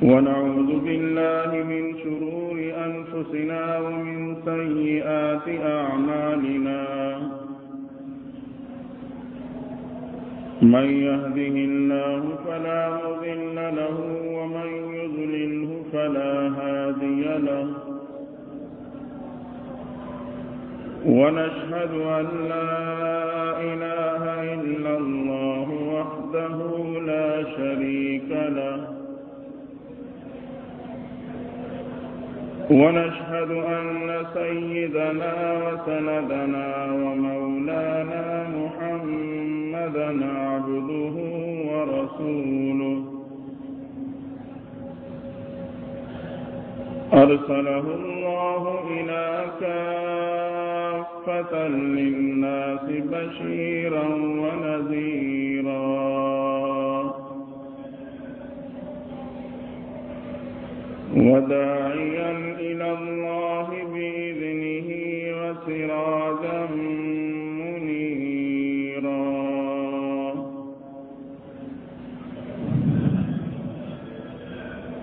ونعوذ بالله من شرور أنفسنا ومن سيئات أعمالنا من يهده الله فلا مضل له ومن يضلله فلا هادي له ونشهد أن لا إله إلا الله وحده لا شريك له ونشهد أن سيدنا وسندنا ومولانا محمدا عبده ورسوله أرسله الله إلى كافة للناس بشيرا ونذيرا وداعيا إلى الله بإذنه وسراجا منيرا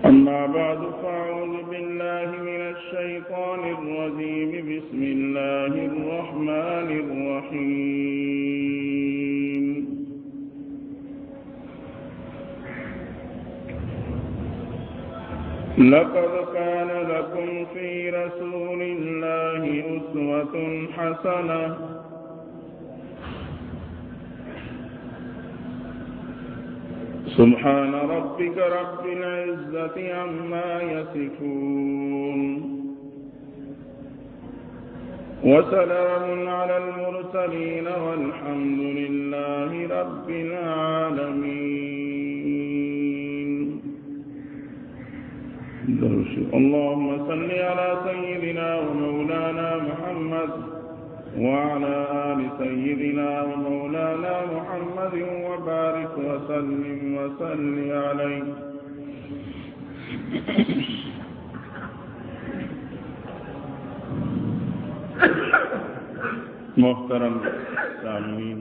أما بعد فأعوذ بالله من الشيطان الرجيم بسم الله الرحمن الرحيم لقد كان لكم في رسول الله أسوة حسنة سبحان ربك رب العزة عما يصفون وسلام على المرسلين والحمد لله رب العالمين. اللهم صل على سيدنا ومولانا محمد وعلى آل سيدنا ومولانا محمد وبارك وسلم عليه. محترم سامعین،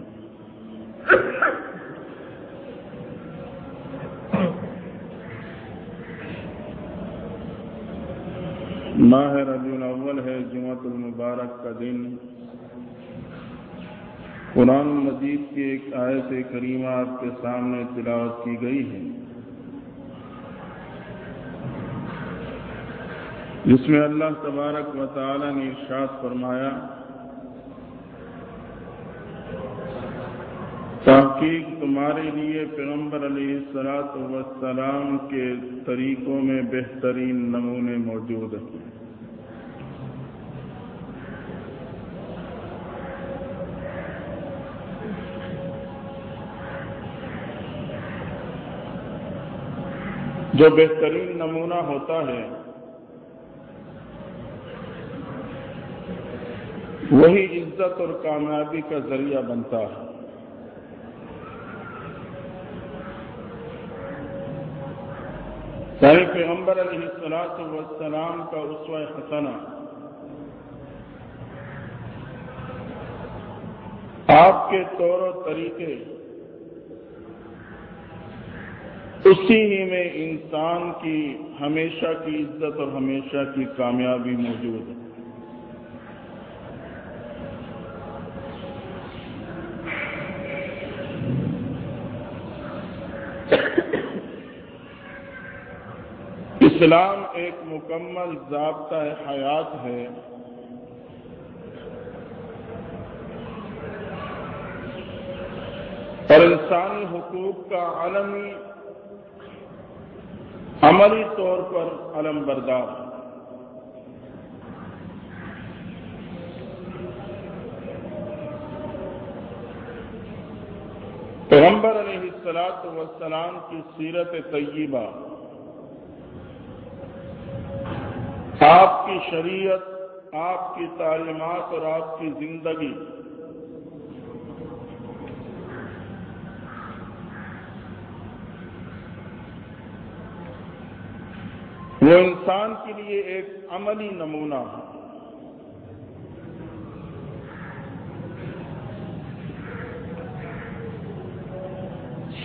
ماہ ربیع الاول ہے، جمعۃ المبارک کا دن. قرآن مجید کی ایک آیت کریمہ آپ کے سامنے تلاوت کی گئی ہے، جس میں اللہ تبارک و تعالی نے ارشاد فرمایا: تحقیق تمہارے لیے پیغمبر علیہ الصلوۃ والسلام کے طریقوں میں بہترین نمونے موجود ہیں. جو بہترین نمونہ ہوتا ہے وہی عزت اور کامیابی کا ذریعہ بنتا ہے. سارے پیغمبر علیہ الصلوۃ والسلام کا اسوہ حسنہ آپ کے طور و طریقے، اسی ہی میں انسان کی ہمیشہ کی عزت اور ہمیشہ کی کامیابی موجود ہے. اسلام ایک مکمل ضابطہ حیات ہے اور انسانی حقوق کا عملی طور پر علم بردار ہے. پیغمبر علیہ الصلوۃ والسلام کی سیرت طیبہ، آپ کی شریعت، آپ کی تعلیمات اور آپ کی زندگی وہ انسان کے لیے ایک عملی نمونہ ہے.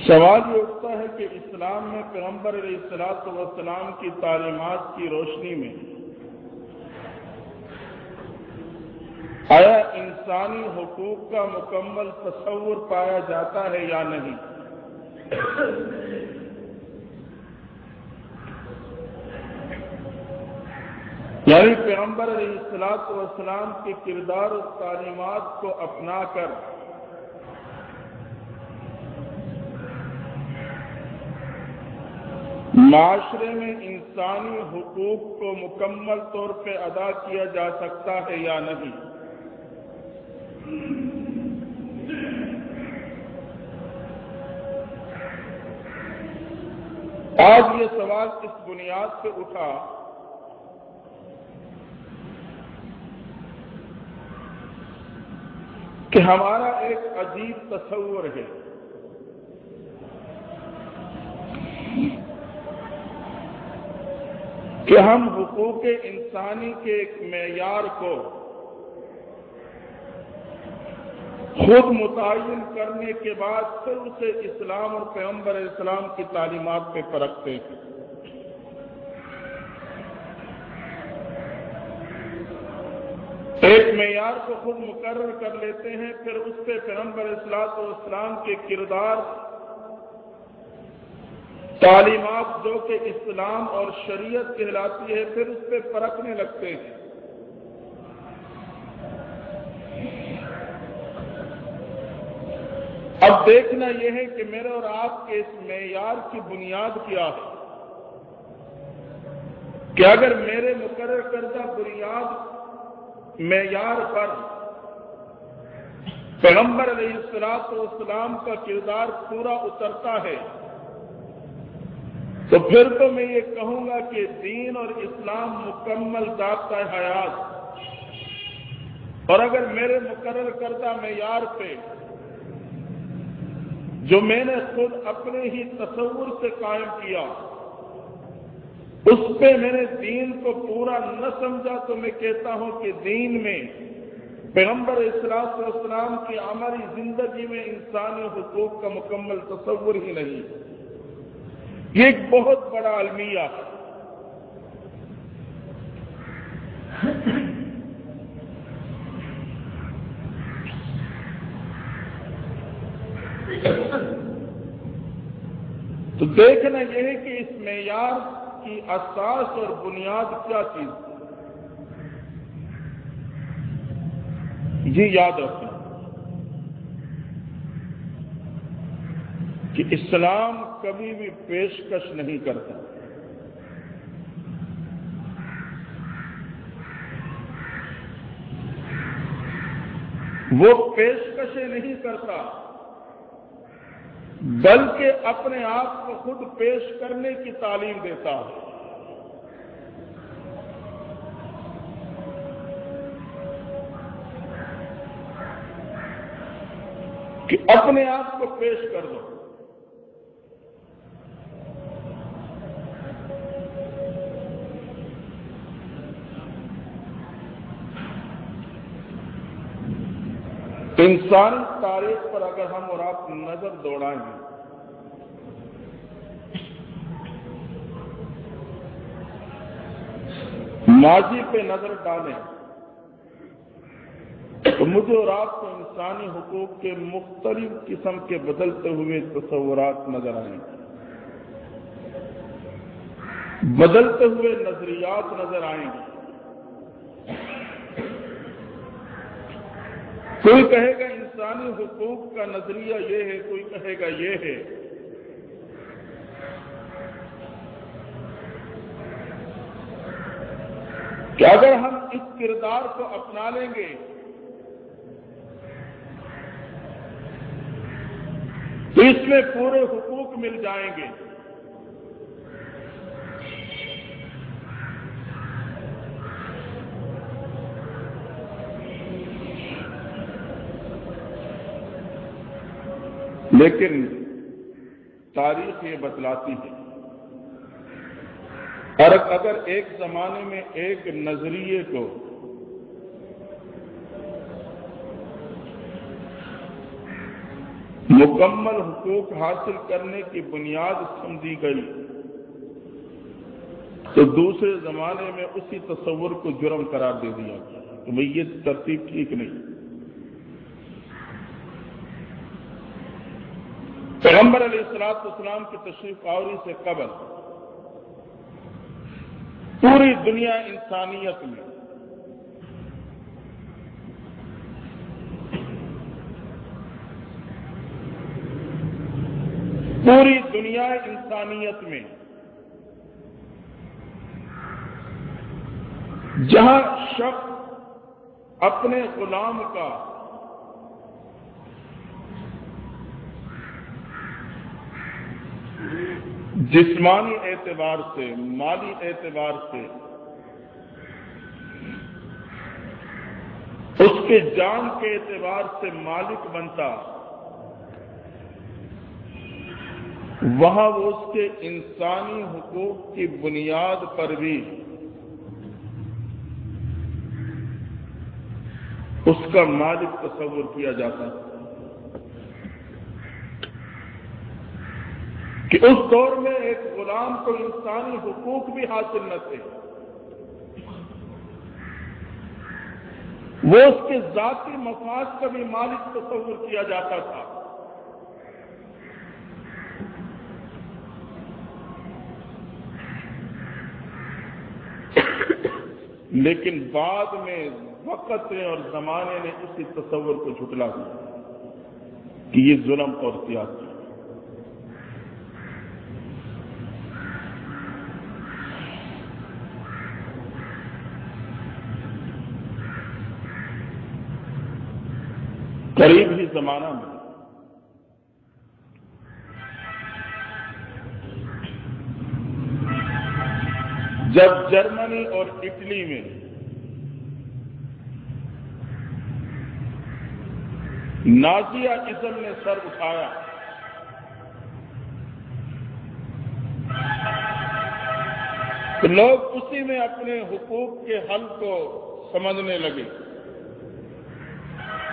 سوال یہ اٹھتا ہے کہ اسلام میں پیغمبر علیہ السلام کی تعلیمات کی روشنی میں آیا انسانی حقوق کا مکمل تصور پایا جاتا ہے یا نہیں؟ یعنی پیغمبر علیہ السلام کے کردار اور تعلیمات کو اپنا کر معاشرے میں انسانی حقوق کو مکمل طور پہ ادا کیا جا سکتا ہے یا نہیں؟ آج یہ سوال اس بنیاد پہ اٹھا کہ ہمارا ایک عجیب تصور ہے کہ ہم حقوق انسانی کے ایک معیار کو خود متعین کرنے کے بعد پھر اسے اسلام اور پیغمبر علیہ السلام کی تعلیمات پہ پرکھتے ہیں۔ ایک معیار کو خود مقرر کر لیتے ہیں، پھر اس پہ پیغمبر علیہ السلام کے کردار، تعلیمات جو کہ اسلام اور شریعت کہلاتی ہے، پھر اس پہ پرکھنے لگتے ہیں۔ اب دیکھنا یہ ہے کہ میرے اور آپ کے اس معیار کی بنیاد کیا ہے کہ اگر میرے مقرر کردہ بنیاد معیار پر پیغمبر علیہ السلام کا کردار پورا اترتا ہے تو پھر تو میں یہ کہوں گا کہ دین اور اسلام مکمل ضابطۂ حیات، اور اگر میرے مقرر کردہ معیار پہ جو میں نے خود اپنے ہی تصور سے قائم کیا اس پہ میں نے دین کو پورا نہ سمجھا تو میں کہتا ہوں کہ دین میں پیغمبر اسلام کی عملی زندگی میں انسانی حقوق کا مکمل تصور ہی نہیں۔ یہ ایک بہت بڑا المیہ ہے۔ تو دیکھنا یہ ہے کہ اس معیار کی اساس اور بنیاد کیا چیز ہے۔ جی یاد رکھنا کہ اسلام کبھی بھی پیشکش نہیں کرتا، وہ پیشکشیں نہیں کرتا بلکہ اپنے آپ کو خود پیش کرنے کی تعلیم دیتا ہے۔ کہ اپنے آپ کو پیش کر دو۔ انسانی تاریخ پر اگر ہم اور آپ نظر دوڑائیں ماضی پہ نظر ڈالیں تو مجھے اور آپ کو انسانی حقوق کے مختلف قسم کے بدلتے ہوئے تصورات نظر آئیں گے، بدلتے ہوئے نظریات نظر آئیں گے۔ کوئی کہے گا انسانی حقوق کا نظریہ یہ ہے، کوئی کہے گا یہ ہے۔ کہ اگر ہم اس کردار کو اپنا لیں گے تو اس میں پورے حقوق مل جائیں گے۔ لیکن تاریخ یہ بتلاتی ہے، اور اگر ایک زمانے میں ایک نظریے کو مکمل حقوق حاصل کرنے کی بنیاد سمجھی گئی تو دوسرے زمانے میں اسی تصور کو جرم قرار دے دیا تو بھئی یہ ترتیب ٹھیک نہیں۔ پیغمبر علیہ السلام کی تشریف آوری سے قبل پوری دنیا انسانیت میں جہاں شخص اپنے غلام کا جسمانی اعتبار سے، مالی اعتبار سے، اس کے جان کے اعتبار سے مالک بنتا، وہاں وہ اس کے انسانی حقوق کی بنیاد پر بھی اس کا مالک تصور کیا جاتا ہے کہ اس دور میں ایک غلام کو انسانی حقوق بھی حاصل نہ تھے، وہ اس کے ذاتی مفاد کا بھی مالک تصور کیا جاتا تھا۔ لیکن بعد میں وقت اور زمانے نے اسی تصور کو جھٹلا دیا کہ یہ ظلم اور زیادتی ہے۔ قریب ہی زمانہ میں جب جرمنی اور اٹلی میں نازیازم نے سر اٹھایا تو لوگ اسی میں اپنے حقوق کے حل کو سمجھنے لگے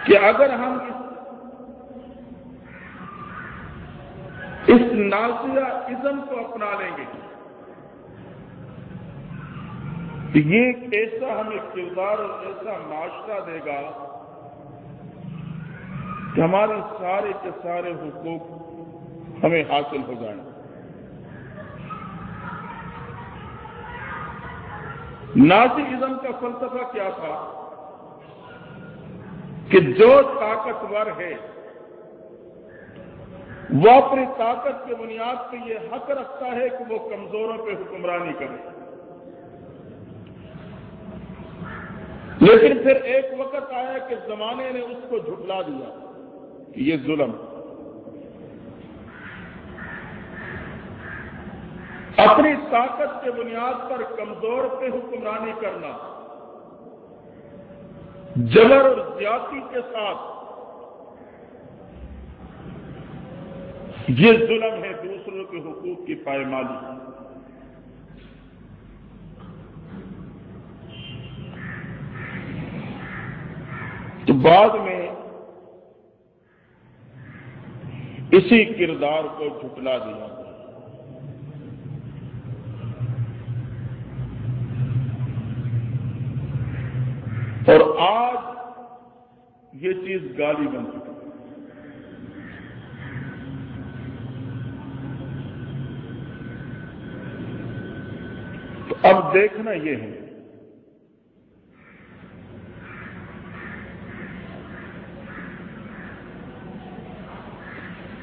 کہ اگر ہم اس نازیازم کو اپنا لیں گے تو یہ ایک ایسا ہمیں کردار اور ایسا معاشرہ دے گا کہ ہمارے سارے کے سارے حقوق ہمیں حاصل ہو جائیں۔ نازیازم کا فلسفہ کیا تھا کہ جو طاقتور ہے وہ اپنی طاقت کی بنیاد پہ یہ حق رکھتا ہے کہ وہ کمزوروں پہ حکمرانی کرے، لیکن پھر ایک وقت آیا کہ زمانے نے اس کو جھٹلا دیا کہ یہ ظلم، اپنی طاقت کے بنیاد پر کمزور پہ حکمرانی کرنا، جبر اور زیادتی کے ساتھ، یہ ظلم ہے، دوسروں کے حقوق کی پائمالی۔ تو بعد میں اسی کردار کو جھٹلا دیا اور آج یہ چیز گالی بن چکی ہے۔ تو اب دیکھنا یہ ہے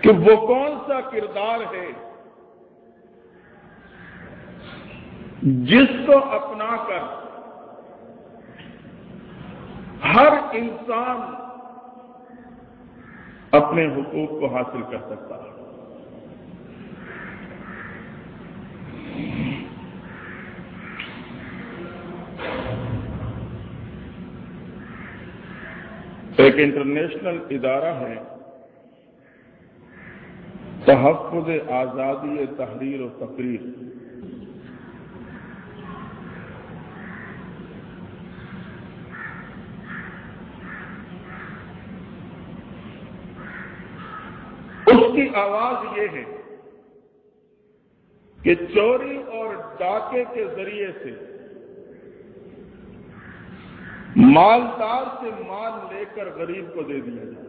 کہ وہ کون سا کردار ہے جس کو اپنا کر ہر انسان اپنے حقوق کو حاصل کر سکتا ہے۔ ایک انٹرنیشنل ادارہ ہے تحفظ آزادی تحریر و تقریر، اس کی آواز یہ ہے کہ چوری اور ڈاکے کے ذریعے سے مالدار سے مال لے کر غریب کو دے دیا جائے.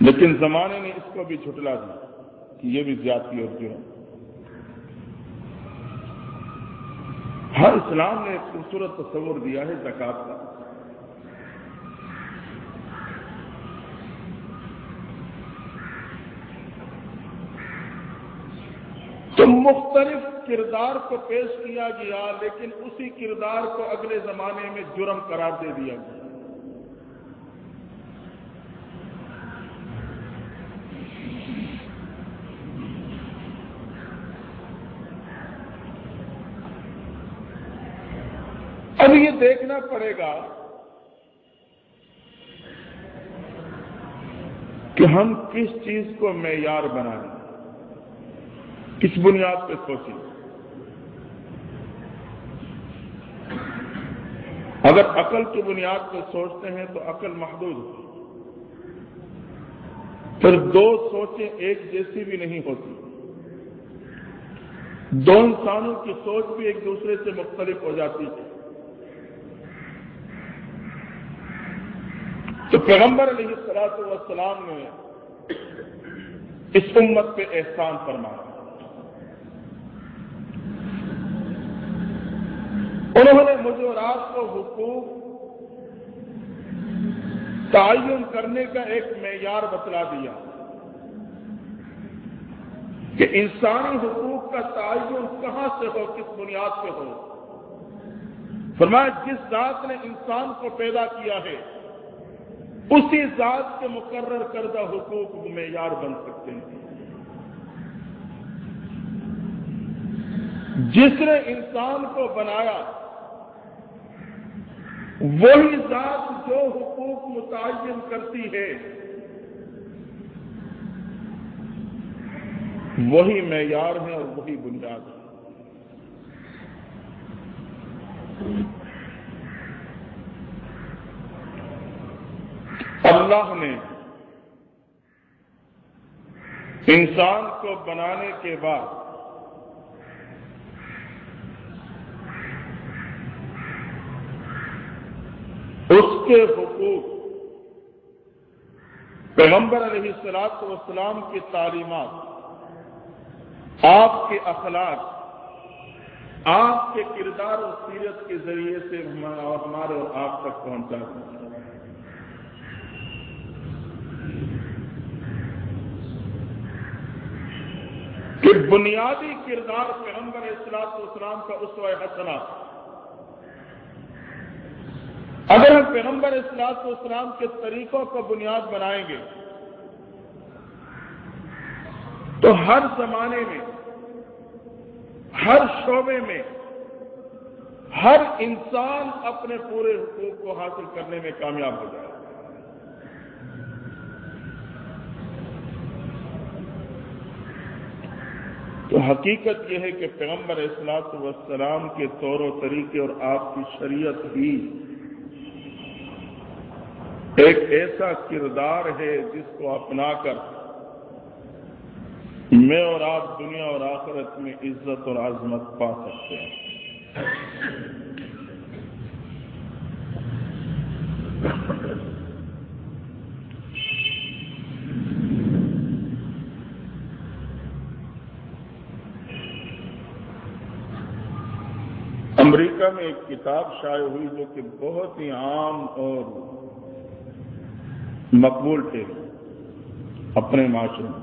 لیکن زمانے نے اس کو بھی جھٹلا دیا کہ یہ بھی زیادتی اور جرم. ہر اسلام نے ایک خوبصورت تصور دیا ہے زکوٰۃ کا. تو مختلف کردار کو پیش کیا گیا، لیکن اسی کردار کو اگلے زمانے میں جرم قرار دے دیا گیا. اب یہ دیکھنا پڑے گا کہ ہم کس چیز کو معیار بنائیں، کس بنیاد پہ سوچیں. اگر عقل کی بنیاد پہ سوچتے ہیں تو عقل محدود ہے، پھر دو سوچیں ایک جیسی بھی نہیں ہوتی. دو انسانوں کی سوچ بھی ایک دوسرے سے مختلف ہو جاتی ہے. تو پیغمبر علیہ الصلوۃ والسلام نے اس امت پہ احسان فرمایا. انہوں نے مجھ اور آپ کو حقوق تعین کرنے کا ایک معیار بتلا دیا کہ انسانی حقوق کا تعین کہاں سے ہو، کس بنیاد پہ ہو. فرمایا جس ذات نے انسان کو پیدا کیا ہے اسی ذات کے مقرر کردہ حقوق معیار بن سکتے ہیں. جس نے انسان کو بنایا وہی ذات جو حقوق متعین کرتی ہے وہی معیار ہے اور وہی بنیاد ہے. اللہ نے انسان کو بنانے کے بعد اس کے حقوق پیغمبر علیہ الصلوۃ والسلام کی تعلیمات، آپ کے اخلاق، آپ کے کردار اور سیرت کے ذریعے سے ہمارے اور آپ تک پہنچا دیں. کہ بنیادی کردار پیغمبر علیہ الصلوۃ والسلام کا اسوہ حسنہ. اگر ہم پیغمبر علیہ الصلوۃ والسلام کے طریقوں کو بنیاد بنائیں گے تو ہر زمانے میں، ہر شعبے میں، ہر انسان اپنے پورے حقوق کو حاصل کرنے میں کامیاب ہو جائے. تو حقیقت یہ ہے کہ پیغمبر علیہ الصلوۃ والسلام کے طور و طریقے اور آپ کی شریعت ہی ایک ایسا کردار ہے جس کو اپنا کر میں اور آپ دنیا اور آخرت میں عزت اور عظمت پا سکتے ہیں. امریکہ میں ایک کتاب شائع ہوئی جو کہ بہت ہی عام اور مقبول تھے اپنے معاشرے میں.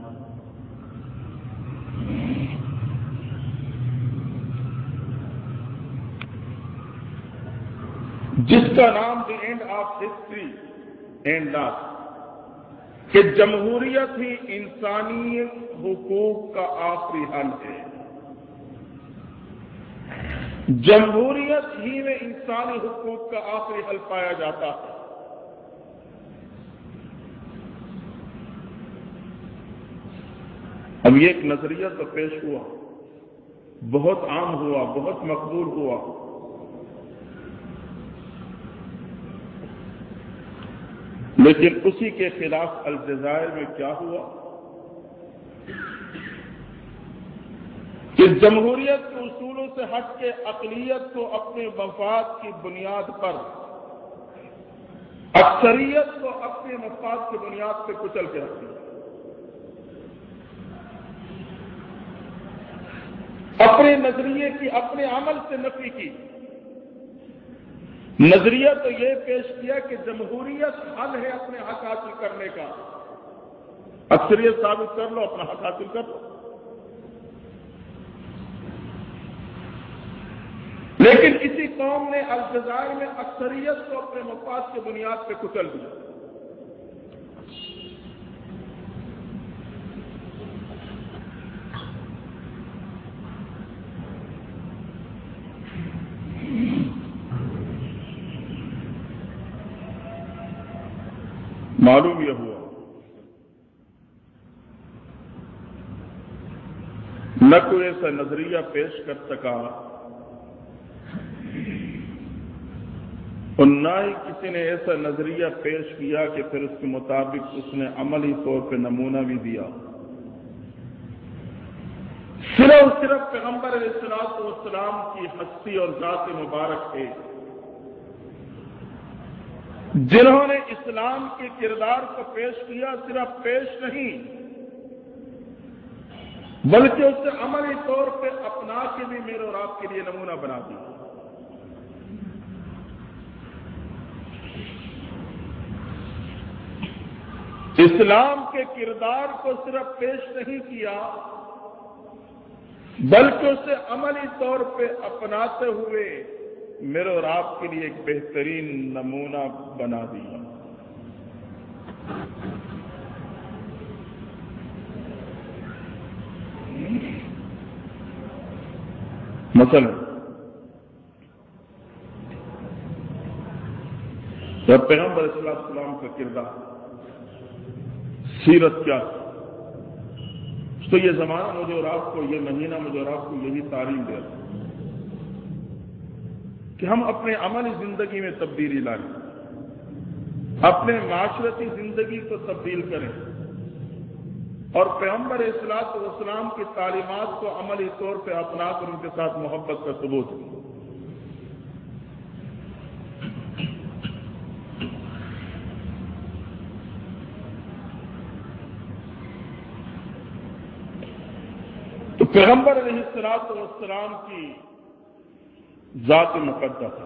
جس کا نام the end of history and last, کہ جمہوریت ہی انسانی حقوق کا آخری حل ہے. جمہوریت ہی میں انسانی حقوق کا آخری حل پایا جاتا ہے. اب یہ ایک نظریہ تو پیش ہوا، بہت عام ہوا، بہت مقبول ہوا، لیکن اسی کے خلاف الجزائر میں کیا ہوا کہ جمہوریت کے اصولوں سے ہٹ کے اقلیت کو اپنے مفاد کی بنیاد پر، اکثریت کو اپنے مفاد کی بنیاد پہ کچل کے رکھ دیا، اپنے نظریے کی اپنے عمل سے نفی کی۔ نظریہ تو یہ پیش کیا کہ جمہوریت حل ہے اپنے حق حاصل کرنے کا، اکثریت ثابت کر لو، اپنا حق حاصل کر لو۔ لیکن اسی قوم نے الجزائر میں اکثریت کو اپنے مفاد کی بنیاد پہ کچل دیا۔ معلوم یہ ہوا نہ کوئی ایسا نظریہ پیش کر سکا اور نہ ہی کسی نے ایسا نظریہ پیش کیا کہ پھر اس کے مطابق اس نے عملی طور پہ نمونہ بھی دیا۔ صرف پیغمبر علیہ الصلوۃ والسلام کی ہستی اور ذات مبارک ہے جنہوں نے اسلام کے کردار کو پیش کیا، صرف پیش نہیں بلکہ اسے عملی طور پہ اپنا کے بھی میرے اور آپ کے لیے نمونہ بنا دیا۔ اسلام کے کردار کو صرف پیش نہیں کیا بلکہ اسے عملی طور پہ اپناتے ہوئے میرے اور آپ کے لیے ایک بہترین نمونہ بنا دیا۔ مثلا جب پیغمبر علیہ السلام کا کردار، سیرت کیا تو یہ زمانہ مجھے اور آپ کو، یہ مہینہ مجھے اور آپ کو یہی تعلیم دے رہا کہ ہم اپنے عملی زندگی میں تبدیلی لائیں، اپنے معاشرتی زندگی کو تبدیل کریں اور پیغمبر علیہ الصلوۃ والسلام کی تعلیمات کو عملی طور پہ اپنا کر ان کے ساتھ محبت کا ثبوت دیں۔ تو پیغمبر علیہ الصلوۃ والسلام کی ذات مقدس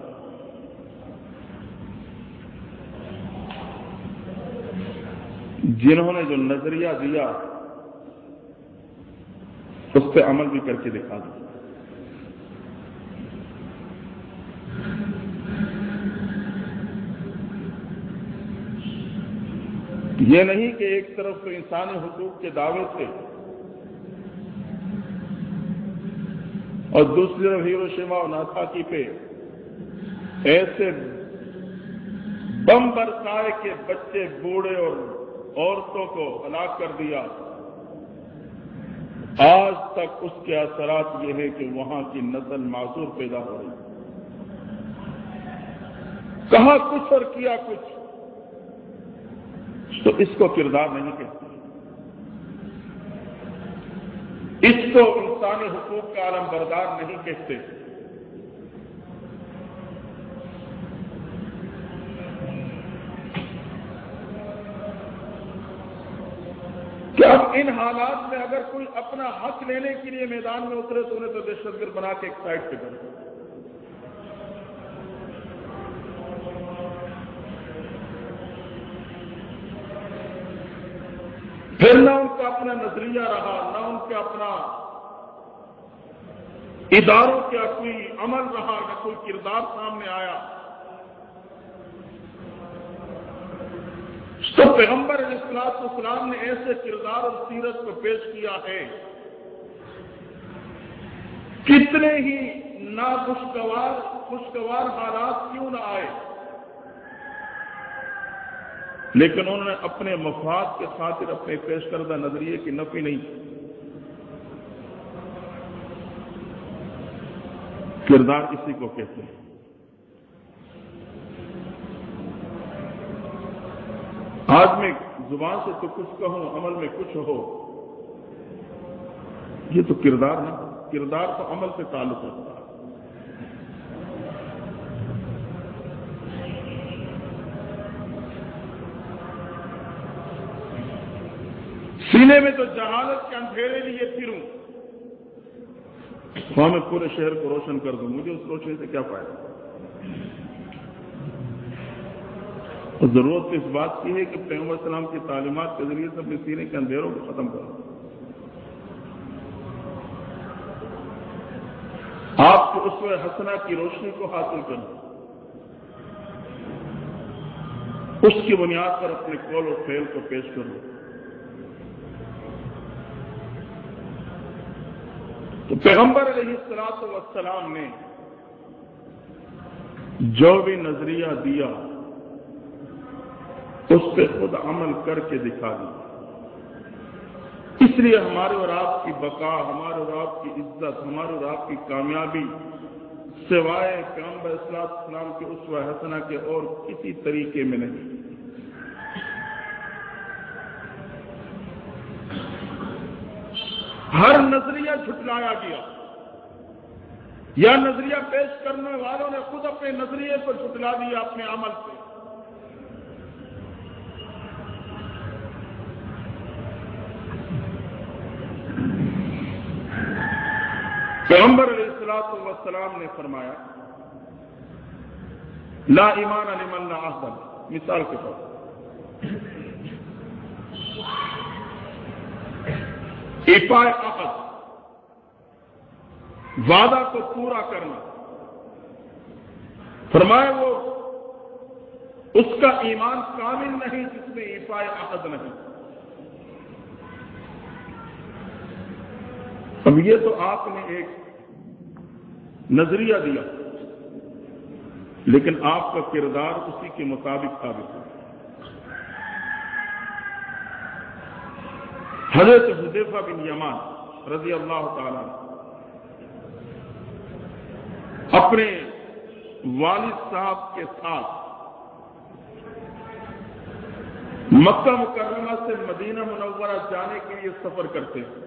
جنہوں نے جو نظریہ دیا اس پہ عمل بھی کر کے دکھا دیا۔ یہ نہیں کہ ایک طرف تو انسانی حقوق کے دعوے تھے اور دوسری طرف ہیروشیما اور ناگاساکی پہ ایسے بم برسائے کہ بچے، بوڑھے اور عورتوں کو ہلاک کر دیا۔ آج تک اس کے اثرات یہ ہے کہ وہاں کی نسل معذور پیدا ہو رہی، کہا کچھ اور کیا کچھ، تو اس کو کردار نہیں کہتے، اس کو انسانی حقوق کا علم بردار نہیں کہتے۔ کہ اب ان حالات میں اگر کوئی اپنا حق لینے کے لیے میدان میں اترے تو انہیں تو دہشت گرد بنا کے ایک سائڈ پہ کرے۔ پھر نہ ان کا اپنا نظریہ رہا، نہ ان کا اپنا اداروں کا کوئی عمل رہا، نہ کوئی کردار سامنے آیا۔ تو پیغمبر علیہ الصلوۃ والسلام نے ایسے کردار اور سیرت کو پیش کیا ہے، کتنے ہی خوشگوار حالات کیوں نہ آئے، لیکن انہوں نے اپنے مفاد کے خاطر اپنے پیش کردہ نظریے کی نفی نہیں کی۔ کردار اسی کو کہتے ہیں۔ آج میں زبان سے تو کچھ کہوں، عمل میں کچھ ہو، یہ تو کردار نہیں، کردار تو عمل سے تعلق رکھتا ہے۔ سینے میں تو جہالت کے اندھیرے لیے پھروں، وہاں میں پورے شہر کو روشن کر دوں، مجھے اس روشنی سے کیا فائدہ؟ اور ضرورت اس بات کی ہے کہ پیغمبر السلام کی تعلیمات کے ذریعے سے اپنے سینے کے اندھیروں کو ختم کروں۔ آپ کو اسوہ حسنہ کی روشنی کو حاصل کروں، اس کی بنیاد پر اپنے قول و فعل کو پیش کروں۔ تو پیغمبر علیہ الصلوۃ والسلام نے جو بھی نظریہ دیا اس پہ خود عمل کر کے دکھا دیا۔ اس لیے ہمارے اور آپ کی بقا، ہمارے اور آپ کی عزت، ہمارے اور آپ کی کامیابی سوائے پیغمبر علیہ السلام کے اسوہ حسنہ کے اور کسی طریقے میں نہیں۔ ہر نظریہ جھٹلایا گیا، یا نظریہ پیش کرنے والوں نے خود اپنے نظریے کو جھٹلا دیا اپنے عمل سے۔ پیغمبر علیہ الصلوۃ والسلام نے فرمایا لا ایمان لمن لا عہد له، مثال کے طور پر ایفائے عہد، وعدہ کو پورا کرنا، فرمایا وہ اس کا ایمان کامل نہیں جس میں ایفائے عہد نہیں۔ اب یہ تو آپ نے ایک نظریہ دیا، لیکن آپ کا کردار اسی کے مطابق ثابت ہے۔ حضرت حذیفہ بن یمان رضی اللہ تعالی اپنے والد صاحب کے ساتھ مکہ مکرمہ سے مدینہ منورہ جانے کے لیے سفر کرتے ہیں۔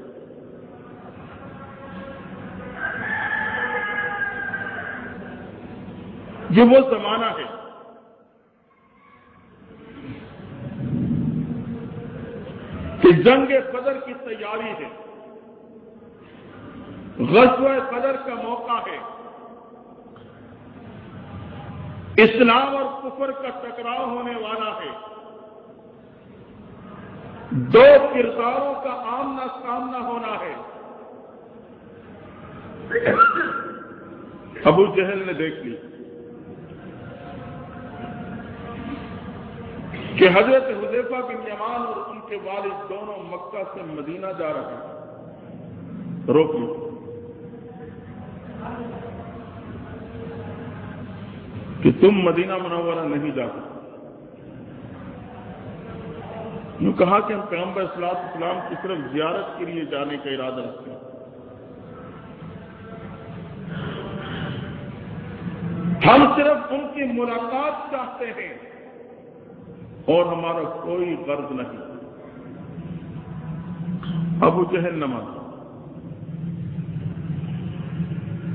یہ وہ زمانہ ہے کہ جنگ بدر کی تیاری ہے، غزوہ بدر کا موقع ہے، اسلام اور کفر کا ٹکراؤ ہونے والا ہے، دو کرداروں کا آمنا سامنا ہونا ہے۔ ابو جہل نے دیکھ لی کہ حضرت حذیفہ بن یمان اور ان کے والد دونوں مکہ سے مدینہ جا رہے ہیں، روک لی کہ تم مدینہ منورہ نہیں جا سکتے۔ انہوں نے کہا کہ ہم پیغمبر صلی اللہ علیہ وسلم کی صرف زیارت کے لیے جانے کا ارادہ رکھتے ہیں، ہم صرف ان کی ملاقات چاہتے ہیں اور ہمارا کوئی غرض نہیں۔ ابو جہل نہ مانا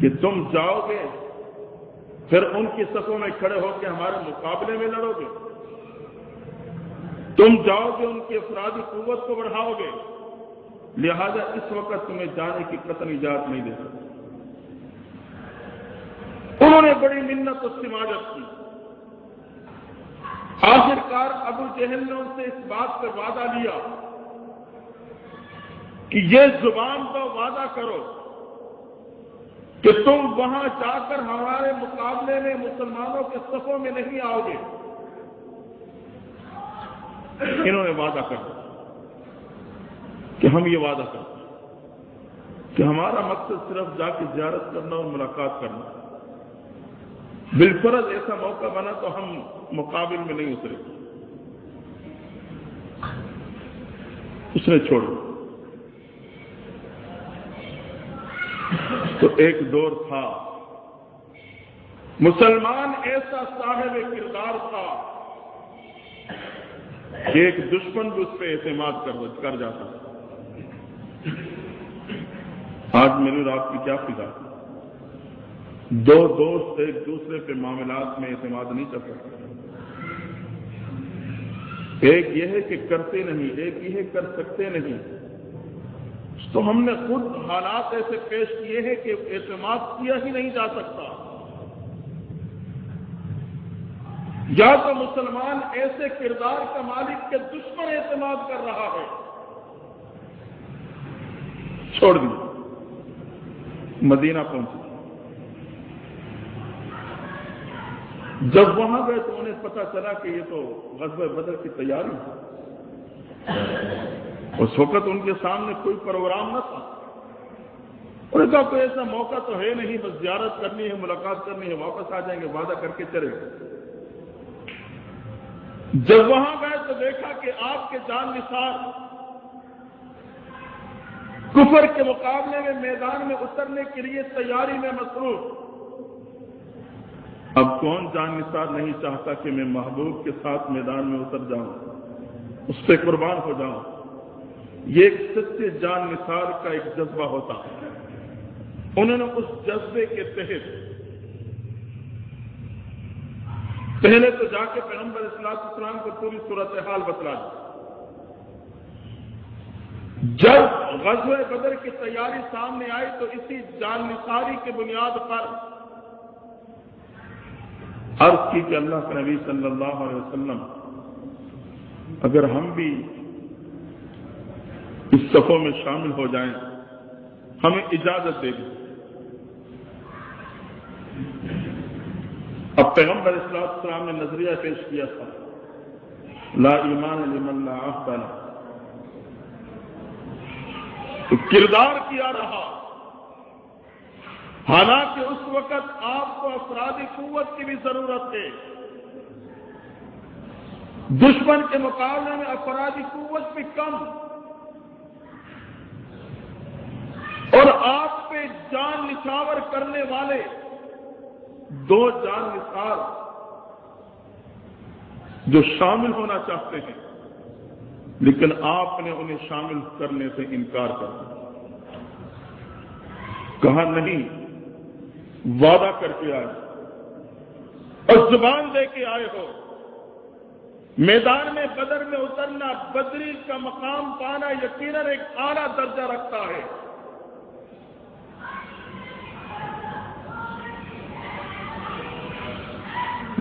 کہ تم جاؤ گے پھر ان کی صفوں میں کھڑے ہو کے ہمارے مقابلے میں لڑو گے، تم جاؤ گے ان کی افرادی قوت کو بڑھاؤ گے، لہذا اس وقت تمہیں جانے کی قطعی اجازت نہیں دے سکتے۔ انہوں نے بڑی منت و سماجت کی، آخرکار ابو جہل نے ان سے اس بات پر وعدہ لیا کہ یہ زبان کا وعدہ کرو کہ تم وہاں جا کر ہمارے مقابلے میں مسلمانوں کے صفوں میں نہیں آؤ گے۔ انہوں نے وعدہ کر دیا کہ ہم یہ وعدہ کرتے ہیں کہ ہمارا مقصد صرف جا کے زیارت کرنا اور ملاقات کرنا، بالفرض ایسا موقع بنا تو ہم مقابل میں نہیں اترے۔ اس نے چھوڑا۔ تو ایک دور تھا مسلمان ایسا صاحب کردار تھا کہ ایک دشمن بھی اس پہ اعتماد کر جاتا ہے۔ آج میری اور آپ کی کیا فضا؟ دو دوست ایک دوسرے پہ معاملات میں اعتماد نہیں کر سکتے۔ ایک یہ ہے کہ کرتے نہیں، ایک یہ ہے کر سکتے نہیں۔ تو ہم نے خود حالات ایسے پیش کیے ہیں کہ اعتماد کیا ہی نہیں جا سکتا۔ یا تو مسلمان ایسے کردار کا مالک کے دشمن اعتماد کر رہا ہے، چھوڑ دیا، مدینہ پہنچے۔ جب وہاں گئے تو انہیں پتا چلا کہ یہ تو غزوہ بدر کی تیاری ہے۔ اس وقت ان کے سامنے کوئی پروگرام نہ تھا۔ انہوں نے کہا کوئی ایسا موقع تو ہے نہیں، بس زیارت کرنی ہے، ملاقات کرنی ہے، واپس آ جائیں گے، وعدہ کر کے چلے گئے۔ جب وہاں گئے تو دیکھا کہ آپ کے جان نثار کفر کے مقابلے میں میدان میں اترنے کے لیے تیاری میں مصروف۔ اب کون جان نثار نہیں چاہتا کہ میں محبوب کے ساتھ میدان میں اتر جاؤں، اس پہ قربان ہو جاؤں؟ یہ ایک سچے جان نثار کا ایک جذبہ ہوتا ہے۔ انہوں نے اس جذبے کے تحت پہلے تو جا کے پیغمبر صلی اللہ علیہ وسلم کو پوری صورتحال بتلا دی۔ جب غزوہ بدر کی تیاری سامنے آئی تو اسی جان نثاری کی بنیاد پر عرض کی کہ اللہ کے نبی صلی اللہ علیہ وسلم، اگر ہم بھی اس صفوں میں شامل ہو جائیں ہمیں اجازت دے دی۔ اب پیغمبر صلی اللہ علیہ وسلم نے نظریہ پیش کیا تھا، لا ایمان لمن لا عہد لہ، تو کردار کیا رہا۔ حالانکہ اس وقت آپ کو افرادی قوت کی بھی ضرورت ہے، دشمن کے مقابلے میں افرادی قوت بھی کم، اور آپ پہ جان نچھاور کرنے والے دو جان نثار جو شامل ہونا چاہتے ہیں، لیکن آپ نے انہیں شامل کرنے سے انکار کر دیا۔ کہا نہیں، وعدہ کر کے آئے اور زبان دے کے آئے ہو، میدان میں بدر میں اترنا، بدری کا مقام پانا یقیناً ایک اعلیٰ درجہ رکھتا ہے۔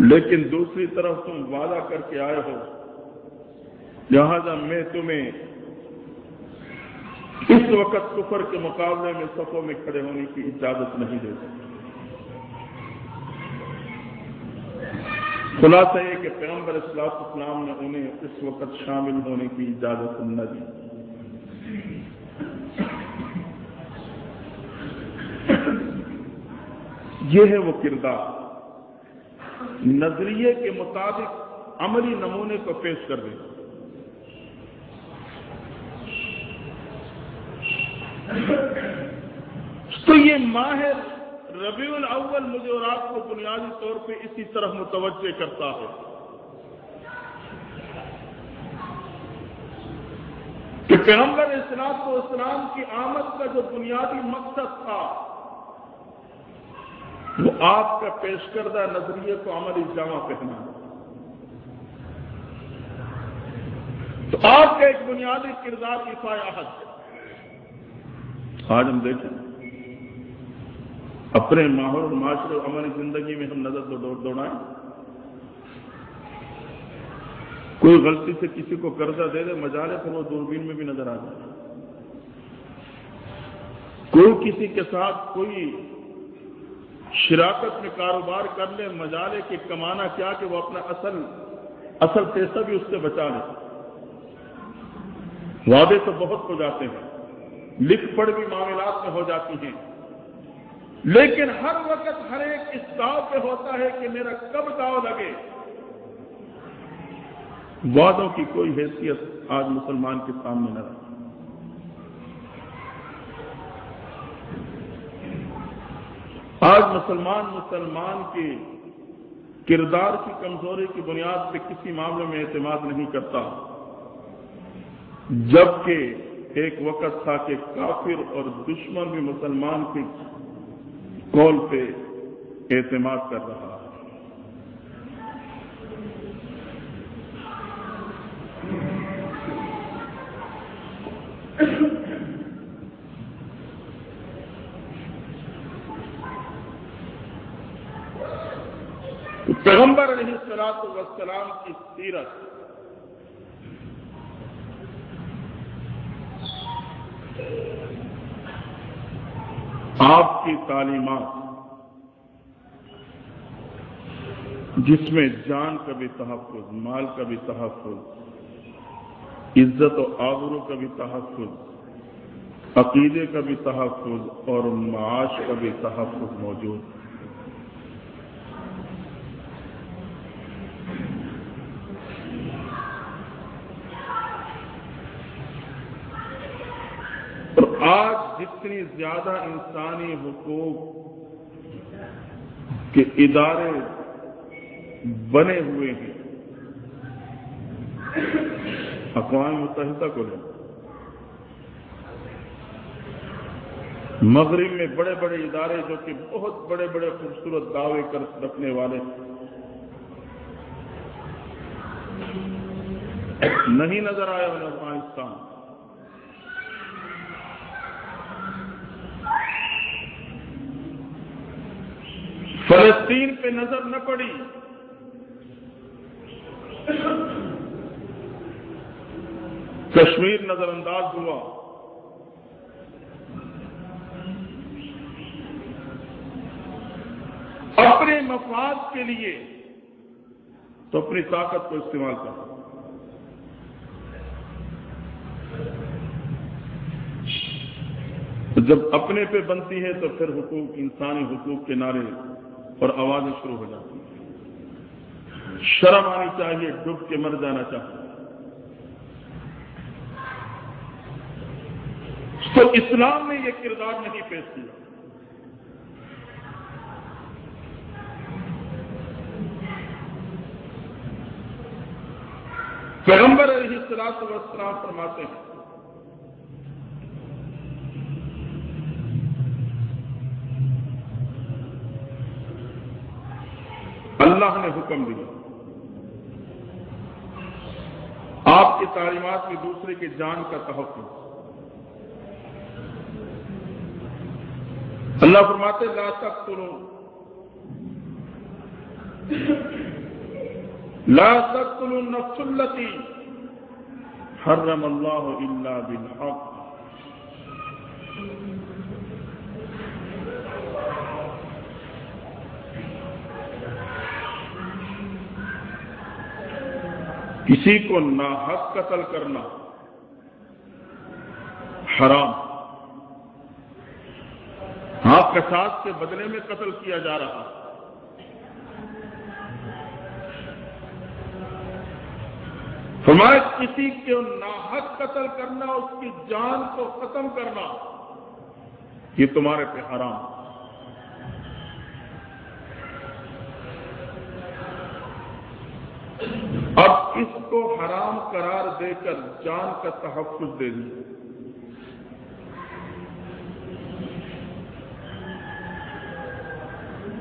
لیکن دوسری طرف تم وعدہ کر کے آئے ہو، لہذا میں تمہیں اس وقت کفر کے مقابلے میں صفوں میں کھڑے ہونے کی اجازت نہیں دے سکتا۔ خلاصہ یہ کہ پیغمبر صلی اللہ علیہ وسلم نے انہیں اس وقت شامل ہونے کی اجازت نہ دی۔ یہ ہے وہ کردار، نظریے کے مطابق عملی نمونے کو پیش کر دیں۔ تو یہ ماہ ربیع الاول مجھے اور آپ کو بنیادی طور پہ اسی طرح متوجہ کرتا ہے کہ پیغمبر علیہ الصلوۃ والسلام کی آمد کا جو بنیادی مقصد تھا وہ آپ کا پیش کردہ نظریے کو عملی جامہ پہنانا۔ تو آپ کا ایک بنیادی کردار ایفائے عہد ہے۔ آج ہم دیکھیں اپنے ماحول اور معاشرے اور عملی زندگی میں ہم نظر دوڑائیں، کوئی غلطی سے کسی کو قرضہ دے دے، مجالے پھر وہ دوربین میں بھی نظر آ جائے۔ کوئی کسی کے ساتھ کوئی شراکت میں کاروبار کر لے، مجالے کہ کمانا کیا کہ وہ اپنا اصل پیسہ بھی اس سے بچا لے۔ وعدے تو بہت ہو جاتے ہیں، لکھ پڑھ بھی معاملات میں ہو جاتی ہیں، لیکن ہر وقت ہر ایک اس داؤ پہ ہوتا ہے کہ میرا کب داؤ لگے۔ وعدوں کی کوئی حیثیت آج مسلمان کے سامنے نہ رہی۔ آج مسلمان کے کردار کی کمزوری کی بنیاد پہ کسی معاملے میں اعتماد نہیں کرتا۔ جبکہ ایک وقت تھا کہ کافر اور دشمن بھی مسلمان کے قول پہ اعتماد کر رہا ہے۔ پیغمبر علیہ الصلوۃ والسلام کی سیرت آپ کی تعلیمات جس میں جان کا بھی تحفظ، مال کا بھی تحفظ، عزت و آبرو کا بھی تحفظ، عقیدے کا بھی تحفظ اور معاش کا بھی تحفظ موجود ہے۔ اور آج جتنی زیادہ انسانی حقوق کے ادارے بنے ہوئے ہیں، اقوام متحدہ کو لیں، مغرب میں بڑے بڑے ادارے جو کہ بہت بڑے بڑے خوبصورت دعوے کر رکھنے والے نہیں نظر آئے انہیں افغانستان۔ فلسطین پہ نظر نہ پڑی، کشمیر نظر انداز ہوا، اپنے مفاد کے لیے تو اپنی طاقت کو استعمال کرو۔ جب اپنے پہ بنتی ہے تو پھر حقوق، انسانی حقوق کے نعرے اور آوازیں شروع ہو جاتی ہیں۔ شرم آنی چاہیے، ڈوب کے مر جانا چاہیے۔ تو اسلام نے یہ کردار نہیں پیش کیا۔ پیغمبر علیہ الصلوۃ والسلام فرماتے ہیں اللہ نے حکم دیا، آپ کی تعلیمات میں دوسرے کی جان کا تحفظ۔ اللہ فرماتے لا تقتلوا النفس التي حرم اللہ الا بالحق۔ کسی کو ناحق قتل کرنا حرام۔ ہاں، قصاص کے بدلے میں قتل کیا جا رہا، فرمایا کسی کو ناحق قتل کرنا، اس کی جان کو ختم کرنا، یہ تمہارے پہ حرام۔ اب اس کو حرام قرار دے کر جان کا تحفظ دے دیا۔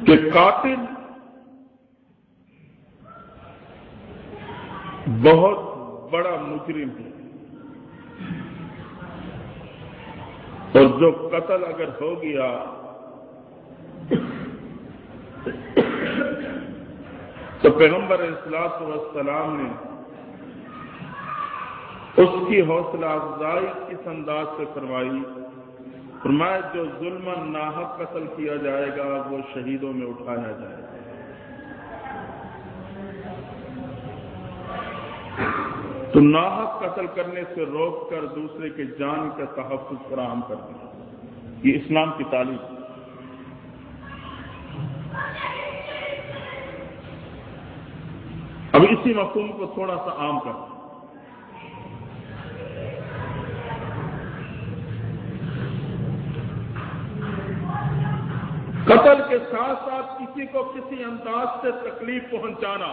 کہ قاتل بہت بڑا مجرم ہے، اور جو قتل اگر ہو گیا تو پیغمبر علیہ الصلوۃ والسلام نے اس کی حوصلہ افزائی کس انداز سے فرمائی؟ فرمایا جو ظلماً ناحق قتل کیا جائے گا وہ شہیدوں میں اٹھایا جائے گا۔ تو ناحق قتل کرنے سے روک کر دوسرے کے جان کا تحفظ فراہم کر دیا، یہ اسلام کی تعلیم ہے۔ اب اسی مفہوم کو تھوڑا سا عام کر، قتل کے ساتھ ساتھ کسی کو کسی انداز سے تکلیف پہنچانا،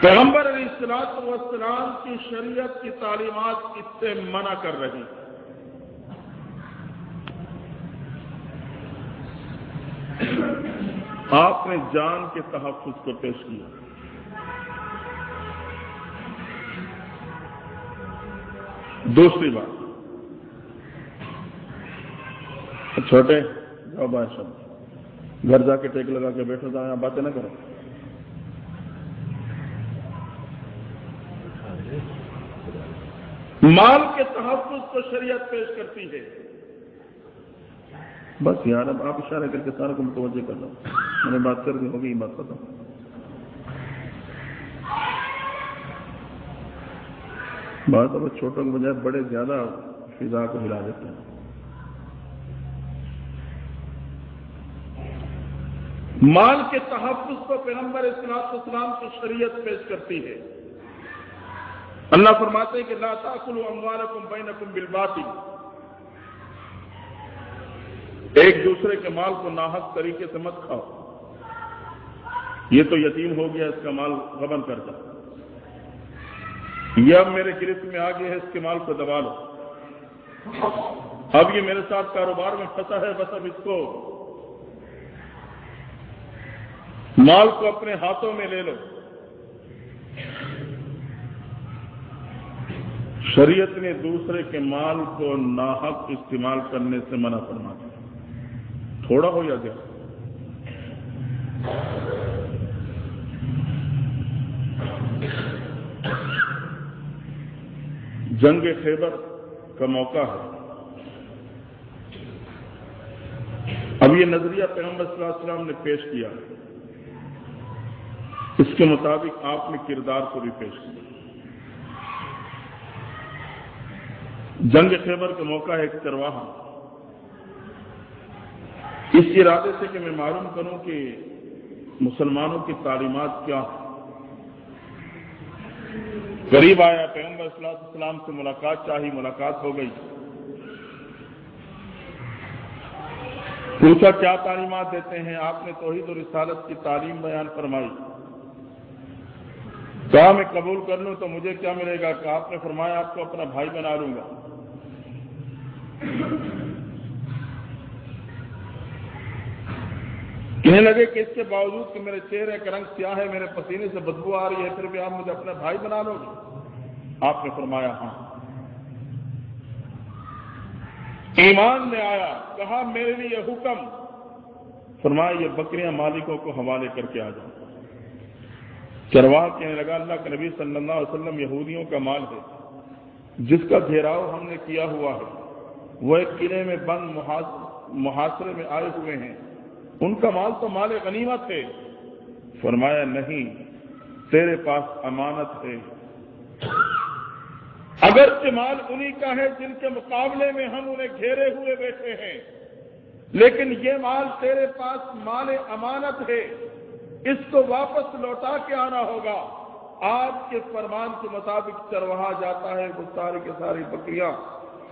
پیغمبر علیہ الصلوۃ والسلام کی شریعت کی تعلیمات اس سے منع کر رہی ہیں۔ آپ نے جان کے تحفظ کو پیش کیا۔ دوسری بات، چھوٹے جاؤ بادشاہ، گھر جا کے ٹیک لگا کے بیٹھو جائیں، آپ باتیں نہ کرو۔ مال کے تحفظ کو شریعت پیش کرتی ہے۔ بس یار اب آپ اشارے کر کے سارے کو متوجہ کر لو، میں نے بات کر دی ہوگی، بات ختم۔ بات اب چھوٹوں کے بجائے بڑے زیادہ فضا کو ہلا دیتے ہیں۔ مال کے تحفظ کو پیغمبر اسلام کی شریعت پیش کرتی ہے۔ اللہ فرماتے ہیں کہ لا تاکلوا اموالکم بینکم بالباطل، ایک دوسرے کے مال کو ناحق طریقے سے مت کھاؤ۔ یہ تو یتیم ہو گیا، اس کا مال غبن کر دو، یہ اب میرے گرفت میں آ گیا ہے، اس کے مال کو دبا لو، اب یہ میرے ساتھ کاروبار میں پھنسا ہے، بس اب اس کو مال کو اپنے ہاتھوں میں لے لو۔ شریعت نے دوسرے کے مال کو ناحق استعمال کرنے سے منع فرما دیا، تھوڑا ہو یا زیادہ۔ جنگ خیبر کا موقع ہے، اب یہ نظریہ پیغمبر صلی اللہ علیہ وسلم نے پیش کیا، اس کے مطابق آپ نے کردار کو بھی پیش کیا۔ جنگ خیبر کا موقع ہے، ایک چرواہا، اس ارادے سے کہ میں معلوم کروں کہ مسلمانوں کی تعلیمات کیا ہیں، قریب آیا، پیغمبر صلی اللہ علیہ وسلم سے ملاقات چاہی، ملاقات ہو گئی، پوچھا کیا تعلیمات دیتے ہیں؟ آپ نے توحید و رسالت کی تعلیم بیان فرمائی۔ کہا میں قبول کر لوں تو مجھے کیا ملے گا؟ کہ آپ نے فرمایا آپ کو اپنا بھائی بنا لوں گا۔ کہنے لگے کہ اس کے باوجود کہ میرے چہرے کا رنگ سیاہ ہے، میرے پسینے سے بدبو آ رہی ہے، پھر بھی آپ مجھے اپنا بھائی بنا لو گے؟ آپ نے فرمایا ہاں۔ ایمان میں آیا، کہا میرے لیے حکم، فرمایا یہ بکریاں مالکوں کو حوالے کر کے آ جاؤ۔ چرواہا کہنے لگا اللہ کے نبی صلی اللہ علیہ وسلم یہودیوں کا مال ہے، جس کا گھیراؤ ہم نے کیا ہوا ہے، وہ ایک قلعے میں بند محاصرے میں آئے ہوئے ہیں، ان کا مال تو مال غنیمت ہے۔ فرمایا نہیں، تیرے پاس امانت ہے، اگرچہ مال انہی کا ہے جن کے مقابلے میں ہم انہیں گھیرے ہوئے بیٹھے ہیں، لیکن یہ مال تیرے پاس مال امانت ہے، اس کو واپس لوٹا کے آنا ہوگا۔ آپ کے فرمان کے مطابق چرواہا جاتا ہے، وہ ساری کے ساری بکریاں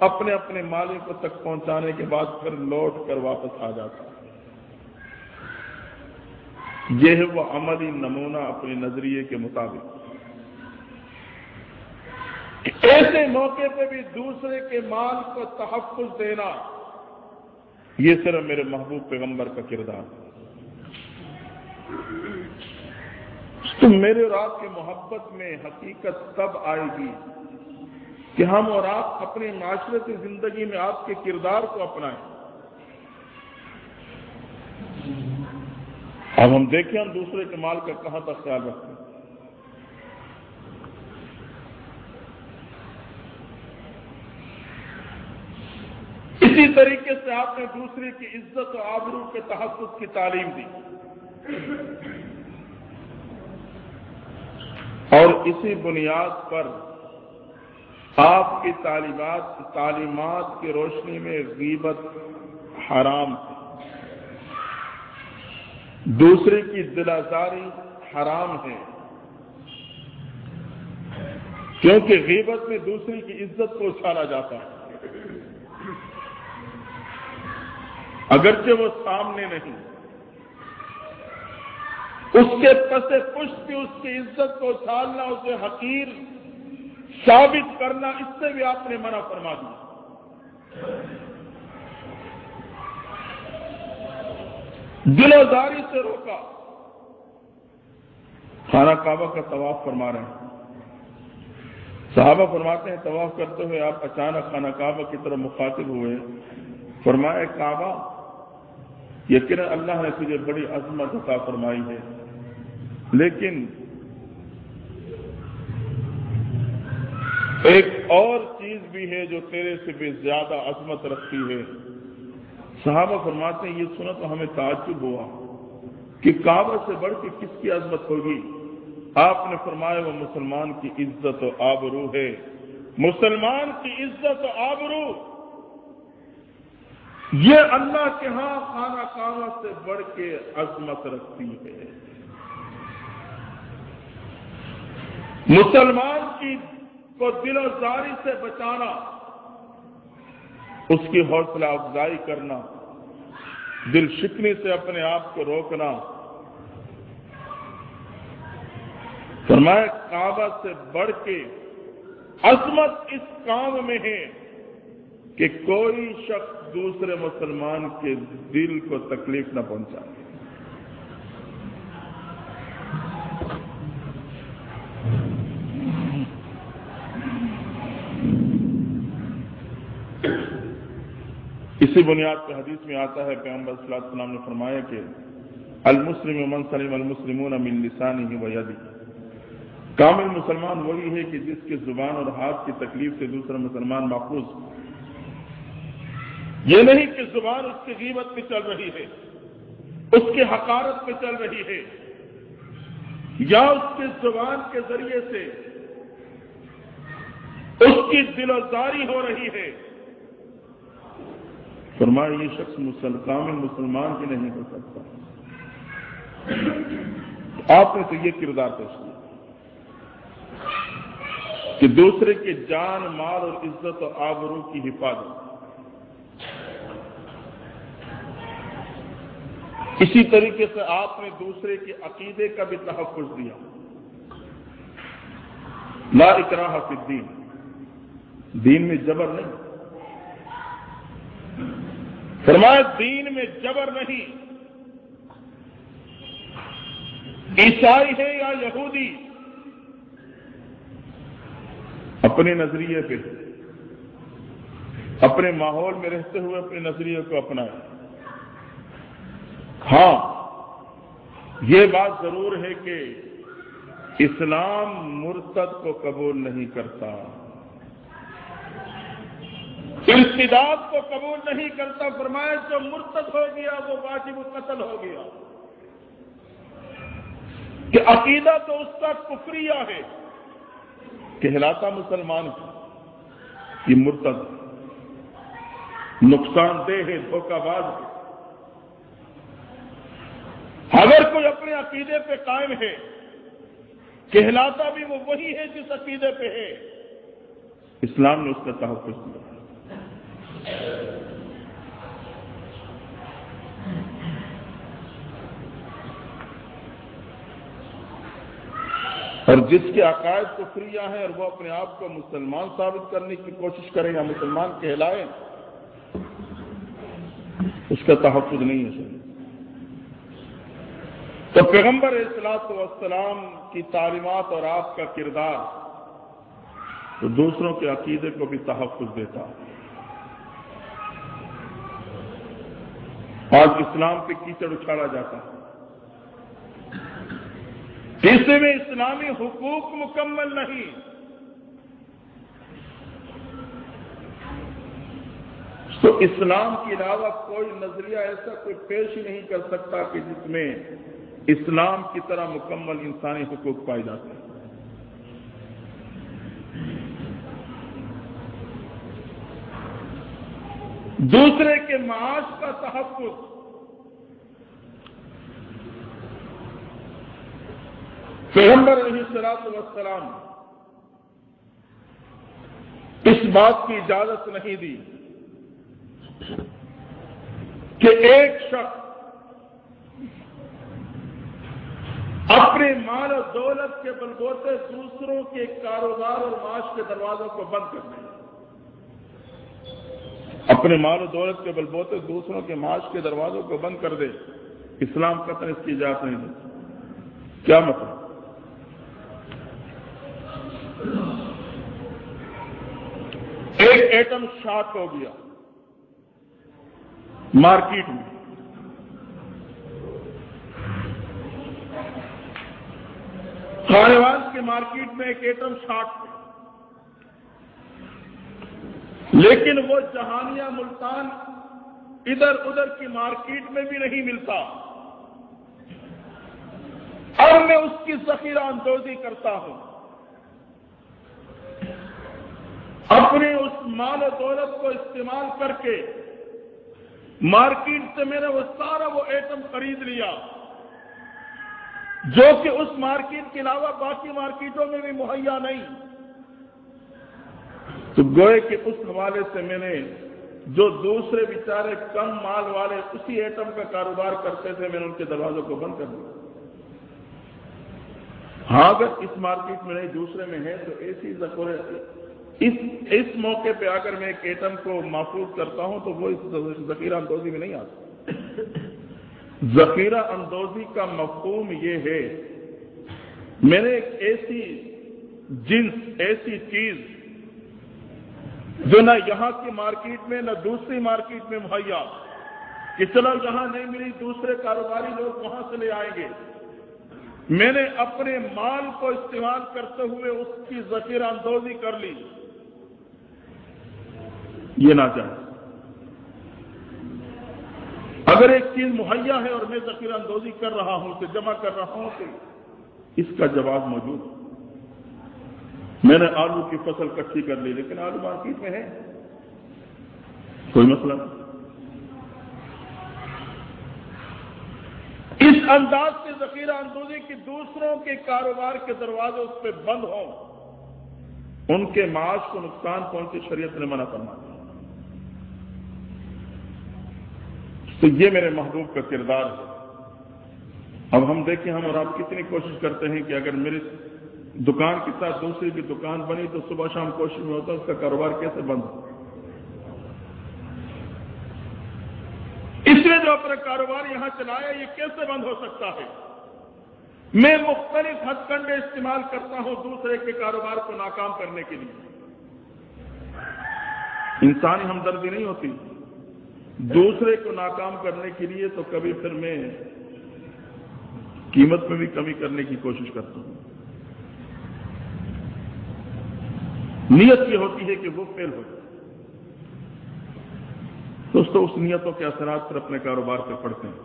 اپنے اپنے مالکوں تک پہنچانے کے بعد پھر لوٹ کر واپس آ جاتا ہے۔ یہ ہے وہ عملی نمونہ اپنے نظریے کے مطابق۔ ایسے موقع پہ بھی دوسرے کے مال کو تحفظ دینا، یہ صرف میرے محبوب پیغمبر کا کردار ہے۔ تو میرے اور آپ کی محبت میں حقیقت تب آئے گی کہ ہم اور آپ اپنی معاشرتی زندگی میں آپ کے کردار کو اپنائیں۔ اب ہم دیکھیں ہم دوسرے کے مال کا کہاں تک خیال رکھتے ہیں۔ اسی طریقے سے آپ نے دوسرے کی عزت و آبرو کے تحفظ کی تعلیم دی، اور اسی بنیاد پر آپ کی تعلیمات کی روشنی میں غیبت حرام ہے، دوسرے کی دل آزاری حرام ہے، کیونکہ غیبت میں دوسرے کی عزت کو اچھالا جاتا ہے، اگرچہ وہ سامنے نہیں، اس کے پس پشت بھی اس کی عزت کو اچھالنا، اسے حقیر ثابت کرنا، اس سے بھی آپ نے منع فرما دیا۔ دلوزاری سے روکا۔ خانہ کعبہ کا طواف فرما رہے ہیں، صحابہ فرماتے ہیں طواف کرتے ہوئے آپ اچانک خانہ کعبہ کی طرف مخاطب ہوئے، فرمایا کعبہ یقیناً اللہ نے تجھے بڑی عظمت عطا فرمائی ہے، لیکن ایک اور چیز بھی ہے جو تیرے سے بھی زیادہ عظمت رکھتی ہے۔ صحابہ فرماتے ہیں یہ سنا تو ہمیں تعجب ہوا کہ کعبہ سے بڑھ کے کس کی عظمت ہوگی؟ آپ نے فرمایا وہ مسلمان کی عزت و آبرو ہے، مسلمان کی عزت و آبرو یہ اللہ کے ہاں خانہ کعبہ سے بڑھ کے عظمت رکھتی ہے۔ مسلمان کی کو دل و زاری سے بچانا، اس کی حوصلہ افزائی کرنا، دل شکنی سے اپنے آپ کو روکنا۔ فرمایا کعبہ سے بڑھ کے عظمت اس کام میں ہے کہ کوئی شخص دوسرے مسلمان کے دل کو تکلیف نہ پہنچائے۔ اسی بنیاد پہ حدیث میں آتا ہے، پیغمبر صلی اللہ علیہ وسلم نے فرمایا کہ المسلم من سلم المسلمون من لسانہ و یدہ، کامل مسلمان وہی ہے کہ جس کے زبان اور ہاتھ کی تکلیف سے دوسرا مسلمان محفوظ ہو۔ یہ نہیں کہ زبان اس کی غیبت پہ چل رہی ہے، اس کی حقارت پہ چل رہی ہے، یا اس کی زبان کے ذریعے سے اس کی دلوزاری ہو رہی ہے۔ فرمایا یہ شخص کامل مسلمان ہی نہیں ہو سکتا۔ آپ نے تو یہ کردار پیش کیا کہ دوسرے کے جان مال اور عزت و آبرو کی حفاظت، اسی طریقے سے آپ نے دوسرے کے عقیدے کا بھی تحفظ دیا۔ لا اکراہ فی الدین، دین میں جبر نہیں۔ فرمایا دین میں جبر نہیں، عیسائی ہے یا یہودی، اپنے نظریے پہ اپنے ماحول میں رہتے ہوئے اپنے نظریے کو اپنائیں۔ ہاں یہ بات ضرور ہے کہ اسلام مرتد کو قبول نہیں کرتا، ارتداد کو قبول نہیں کرتا۔ فرمایا جو مرتد ہو گیا وہ واجب القتل ہو گیا، کہ عقیدہ تو اس کا کفریہ ہے، کہلاتا مسلمان یہ مرتد نقصان دہ ہے، دھوکہ باز ہے۔ اگر کوئی اپنے عقیدے پہ قائم ہے، کہلاتا بھی وہ وہی ہے جس عقیدے پہ ہے، اسلام نے اس کا تحفظ کیا۔ اور جس کے عقائد کفریہ ہیں اور وہ اپنے آپ کو مسلمان ثابت کرنے کی کوشش کرے یا مسلمان کہلائے، اس کا تحفظ نہیں ہے۔ تو پیغمبر علیہ الصلوۃ والسلام کی تعلیمات اور آپ کا کردار تو دوسروں کے عقیدے کو بھی تحفظ دیتا۔ آج اسلام پہ کیچڑ اچھاڑا جاتا ہے، اس میں اسلامی حقوق مکمل نہیں، تو اسلام کے علاوہ کوئی نظریہ ایسا کوئی پیش ہی نہیں کر سکتا کہ جس میں اسلام کی طرح مکمل انسانی حقوق پائے جاتے ہیں۔ دوسرے کے معاش کا تحفظ، پیغمبر علیہ الصلوۃ والسلام اس بات کی اجازت نہیں دی کہ ایک شخص اپنے مال و دولت کے بلبوتے دوسروں کے کاروبار اور معاش کے دروازوں کو بند کر دیں. اپنے مال و دولت کے بلبوتے دوسروں کے معاش کے دروازوں کو بند کر دے. اسلام قطعاً اس کی اجازت نہیں ہے. کیا مطلب؟ ایک ایٹم شارٹ ہو گیا مارکیٹ میں. خانواز کے مارکیٹ میں ایک ایٹم شارٹ ہے، لیکن وہ جہانیہ ملتان ادھر ادھر کی مارکیٹ میں بھی نہیں ملتا، اور میں اس کی ذخیرہ اندوزی کرتا ہوں. اپنے اس مال و دولت کو استعمال کر کے مارکیٹ سے میں نے وہ ایٹم خرید لیا جو کہ اس مارکیٹ کے علاوہ باقی مارکیٹوں میں بھی مہیا نہیں. تو گوئے کہ اس حوالے سے میں نے جو دوسرے بیچارے کم مال والے اسی ایٹم کا کاروبار کرتے تھے، میں نے ان کے دروازوں کو بند کر دیا. ہاں اگر اس مارکیٹ میں نہیں دوسرے میں ہے تو ایسی اس موقع پہ اگر میں ایک ایٹم کو محفوظ کرتا ہوں تو وہ اس ذخیرہ اندوزی میں نہیں آتا. ذخیرہ اندوزی کا مفہوم یہ ہے میں نے ایک ایسی جنس، ایسی چیز جو نہ یہاں کی مارکیٹ میں نہ دوسری مارکیٹ میں مہیا، کہ چلو یہاں نہیں ملی دوسرے کاروباری لوگ وہاں سے لے آئیں گے، میں نے اپنے مال کو استعمال کرتے ہوئے اس کی ذخیرہ اندوزی کر لی. یہ ناجائز. اگر ایک چیز مہیا ہے اور میں ذخیرہ اندوزی کر رہا ہوں، اسے جمع کر رہا ہوں، تو اس کا جواز موجود ہے. میں نے آلو کی فصل کٹھی کر لی لیکن آلو مارکیٹ میں ہے، کوئی مسئلہ نہیں. اس انداز سے ذخیرہ اندوزی کی دوسروں کے کاروبار کے دروازے اس پہ بند ہوں، ان کے معاش کو نقصان پہنچے، شریعت نے منع فرمایا. تو یہ میرے محبوب کا کردار ہے. اب ہم دیکھیں ہم اور آپ کتنی کوشش کرتے ہیں کہ اگر میری دکان کے ساتھ دوسری کی دکان بنی تو صبح شام کوشش میں ہوتا ہے اس کا کاروبار کیسے بند ہو. اس نے جو اپنا کاروبار یہاں چلایا یہ کیسے بند ہو سکتا ہے؟ میں مختلف ہتھ کنڈے استعمال کرتا ہوں دوسرے کے کاروبار کو ناکام کرنے کے لیے. انسانی ہمدردی نہیں ہوتی دوسرے کو ناکام کرنے کے لیے، تو کبھی پھر میں قیمت میں بھی کمی کرنے کی کوشش کرتا ہوں. نیت یہ ہوتی ہے کہ وہ فیل ہو جائے. دوستو اس نیتوں کے اثرات پر اپنے کاروبار پہ پڑتے ہیں.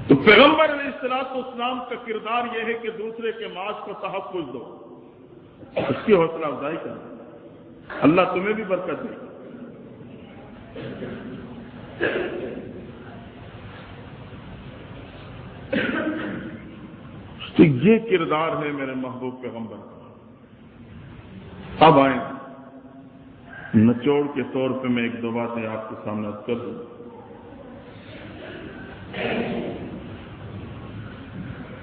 تو پیغمبر علیہ الصلوۃ والسلام کا کردار یہ ہے کہ دوسرے کے معاش کو تحفظ دو، اس کی حوصلہ افزائی کرو، اللہ تمہیں بھی برکت دے. تو یہ کردار ہے میرے محبوب پیغمبر کا. اب آئیں نچوڑ کے طور پہ میں ایک دو باتیں آپ کے سامنے کر دوں.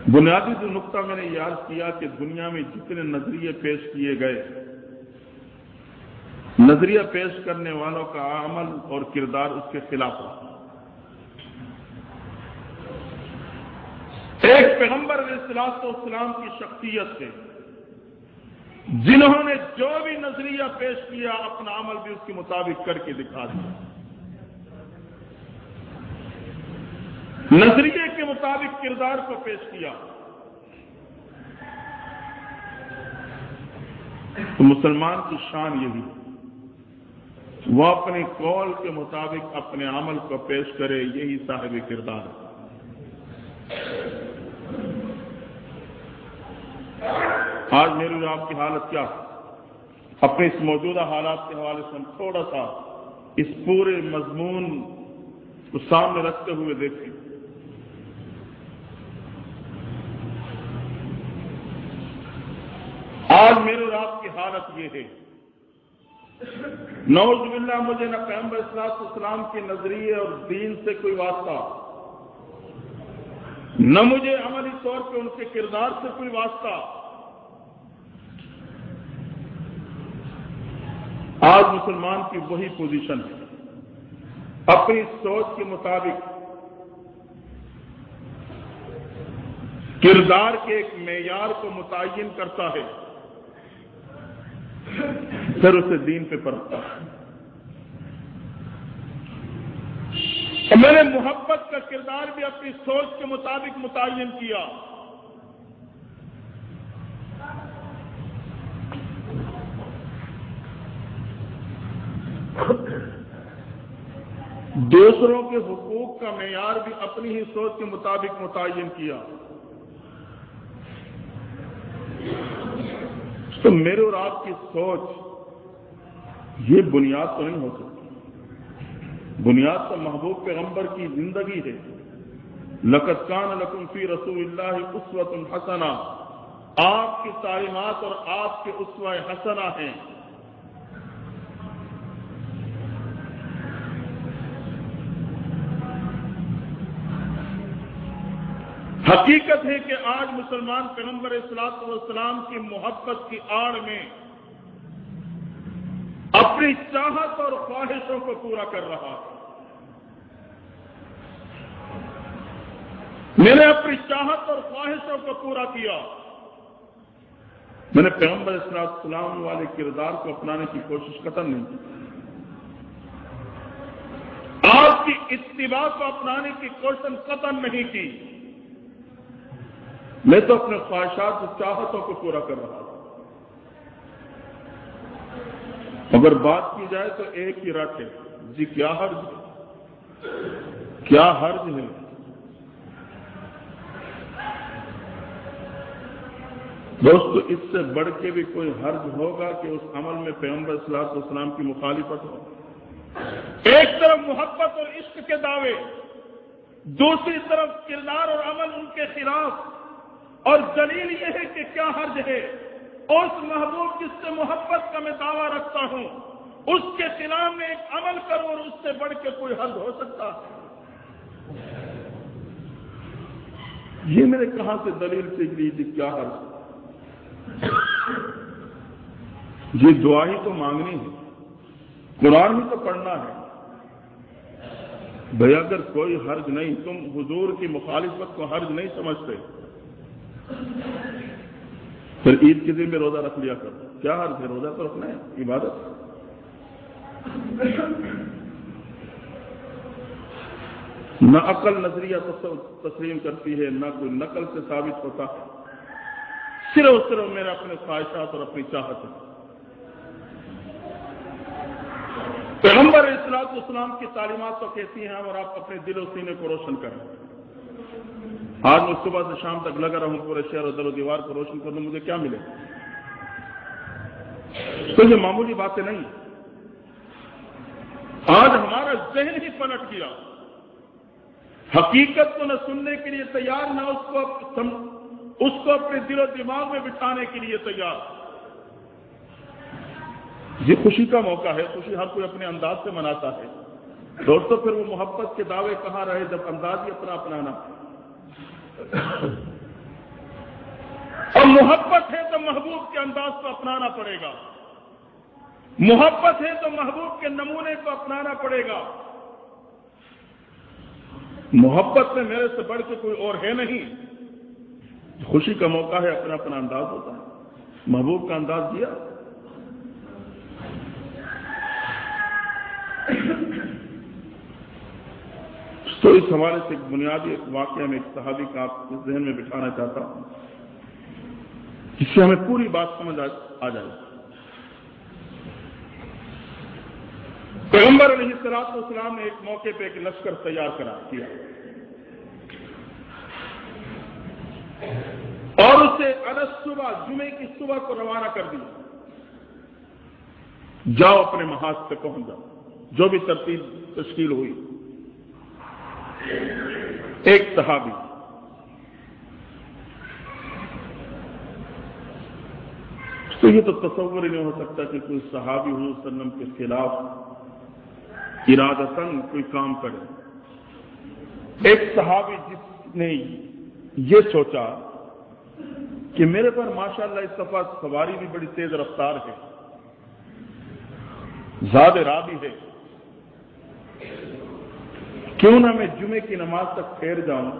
بنیادی جو نقطہ میں نے یاد کیا کہ دنیا میں جتنے نظریے پیش کیے گئے، نظریہ پیش کرنے والوں کا عمل اور کردار اس کے خلاف رہا. ایک پیغمبر علیہ الصلوۃ والسلام کی شخصیت ہے جنہوں نے جو بھی نظریہ پیش کیا اپنا عمل بھی اس کے مطابق کر کے دکھا دیا. نظریے کے مطابق کردار کو پیش کیا. تو مسلمان کی شان یہی ہے، وہ اپنے قول کے مطابق اپنے عمل کو پیش کرے، یہی صاحب کردار ہے. آج میری اور آپ کی حالت کیا ہے؟ اپنے اس موجودہ حالات کے حوالے سے ہم تھوڑا سا اس پورے مضمون کو سامنے رکھتے ہوئے دیکھیں. آج میرے اور آپ کی حالت یہ ہے نعوذ باللہ مجھے نہ پیغمبر صلی اللہ علیہ وسلم کے نظریے اور دین سے کوئی واسطہ، نہ مجھے عملی طور پہ ان کے کردار سے کوئی واسطہ۔ آج مسلمان کی وہی پوزیشن ہے، اپنی سوچ کے مطابق کردار کے ایک معیار کو متعین کرتا ہے، پھر اسے دین پہ پرکھتا ہے۔ اور میں نے محبت کا کردار بھی اپنی سوچ کے مطابق متعین کیا۔ دوسروں کے حقوق کا معیار بھی اپنی ہی سوچ کے مطابق متعین کیا۔ تو میرے اور آپ کی سوچ یہ بنیاد تو نہیں ہو سکتی، بنیاد تو محبوب پیغمبر کی زندگی ہے۔ لقد کان لکم فی رسول اللہ اسوۃ حسنہ، آپ کی تعلیمات اور آپ کے اسوہ حسنہ ہیں۔ حقیقت ہے کہ آج مسلمان پیغمبر صلوات والسلام کی محبت کی آڑ میں اپنی چاہت اور خواہشوں کو پورا کر رہا ہے۔ میں نے اپنی چاہت اور خواہشوں کو پورا کیا، میں نے پیغمبر صلوات والسلام والے کردار کو اپنانے کی کوشش قطعاً نہیں کی، آپ کی اتباع کو اپنانے کی کوشش قطعاً نہیں کی، میں تو اپنے خواہشات اور چاہتوں کو پورا کر رہا تھا۔ اگر بات کی جائے تو ایک ہی رٹ ہے، جی کیا حرج ہے، کیا حرج ہے؟ دوستو اس سے بڑھ کے بھی کوئی حرج ہوگا کہ اس عمل میں پیغمبر صلی اللہ علیہ وسلم کی مخالفت ہو؟ ایک طرف محبت اور عشق کے دعوے، دوسری طرف کردار اور عمل ان کے خلاف، اور دلیل یہ ہے کہ کیا حرج ہے اس محبوب جس سے محبت کا میں دعویٰ رکھتا ہوں اس کے خلاف میں ایک عمل کروں اور اس سے بڑھ کے کوئی حرج ہو سکتا ہے؟ یہ میں نے کہاں سے دلیل سیکھ لی تھی کیا حرج؟ یہ دعا ہی تو مانگنی ہے، قرآن ہی تو پڑھنا ہے۔ بھئی اگر کوئی حرج نہیں، تم حضور کی مخالفت کو حرج نہیں سمجھتے، پھر عید کے دن میں روزہ رکھ لیا کرو، کیا حرج ہے؟ روزہ تو رکھنا ہے، عبادت۔ نہ عقل نظریہ تسلیم کرتی ہے، نہ کوئی نقل سے ثابت ہوتا ہے، صرف میرے اپنے خواہشات اور اپنی چاہت ہے۔ پیغمبر علیہ الصلوۃ والسلام کی تعلیمات تو کہتی ہیں اور آپ اپنے دل و سینے کو روشن کریں۔ آج میں صبح سے شام تک لگا رہا ہوں پورے شہر و در و دیوار کو روشن کرنے، مجھے کیا ملے؟ تو یہ معمولی باتیں نہیں۔ آج ہمارا ذہن ہی پلٹ گیا، حقیقت کو نہ سننے کے لیے تیار، نہ اس کو اپنے دل و دماغ میں بٹھانے کے لیے تیار۔ یہ خوشی کا موقع ہے، خوشی ہر کوئی اپنے انداز سے مناتا ہے۔ دوستو پھر وہ محبت کے دعوے کہاں رہے جب انداز ہی اپنانا؟ اور محبت ہے تو محبوب کے انداز کو اپنانا پڑے گا، محبت ہے تو محبوب کے نمونے کو اپنانا پڑے گا۔ محبت میں میرے سے بڑھ کے کوئی اور ہے نہیں۔ خوشی کا موقع ہے، اپنا اپنا انداز ہوتا ہے، محبوب کا انداز دیا۔ تو اس حوالے سے ایک بنیادی ایک واقعہ میں ایک صحابی کا آپ کے ذہن میں بٹھانا چاہتا ہوں، جس سے ہمیں پوری بات سمجھ آ جائے۔ پیغمبر علیہ الصلوۃ والسلام نے ایک موقع پہ ایک لشکر تیار کیا اور اسے صبح جمعے کی صبح کو روانہ کر دیا، جاؤ اپنے محاذ پہ پہنچ جاؤ۔ جو بھی ترتیب تشکیل ہوئی، ایک صحابی تو یہ تو تصور ہی نہیں ہو سکتا کہ کوئی صحابی حضور صلی اللہ علیہ وسلم کے خلاف ارادتاً کوئی کام کرے۔ ایک صحابی جس نے یہ سوچا کہ میرے پر ماشاءاللہ اس دفعہ سواری بھی بڑی تیز رفتار ہے، زیادہ راہ بھی ہے، کیوں نہ میں جمعے کی نماز تک ٹھہر جاؤں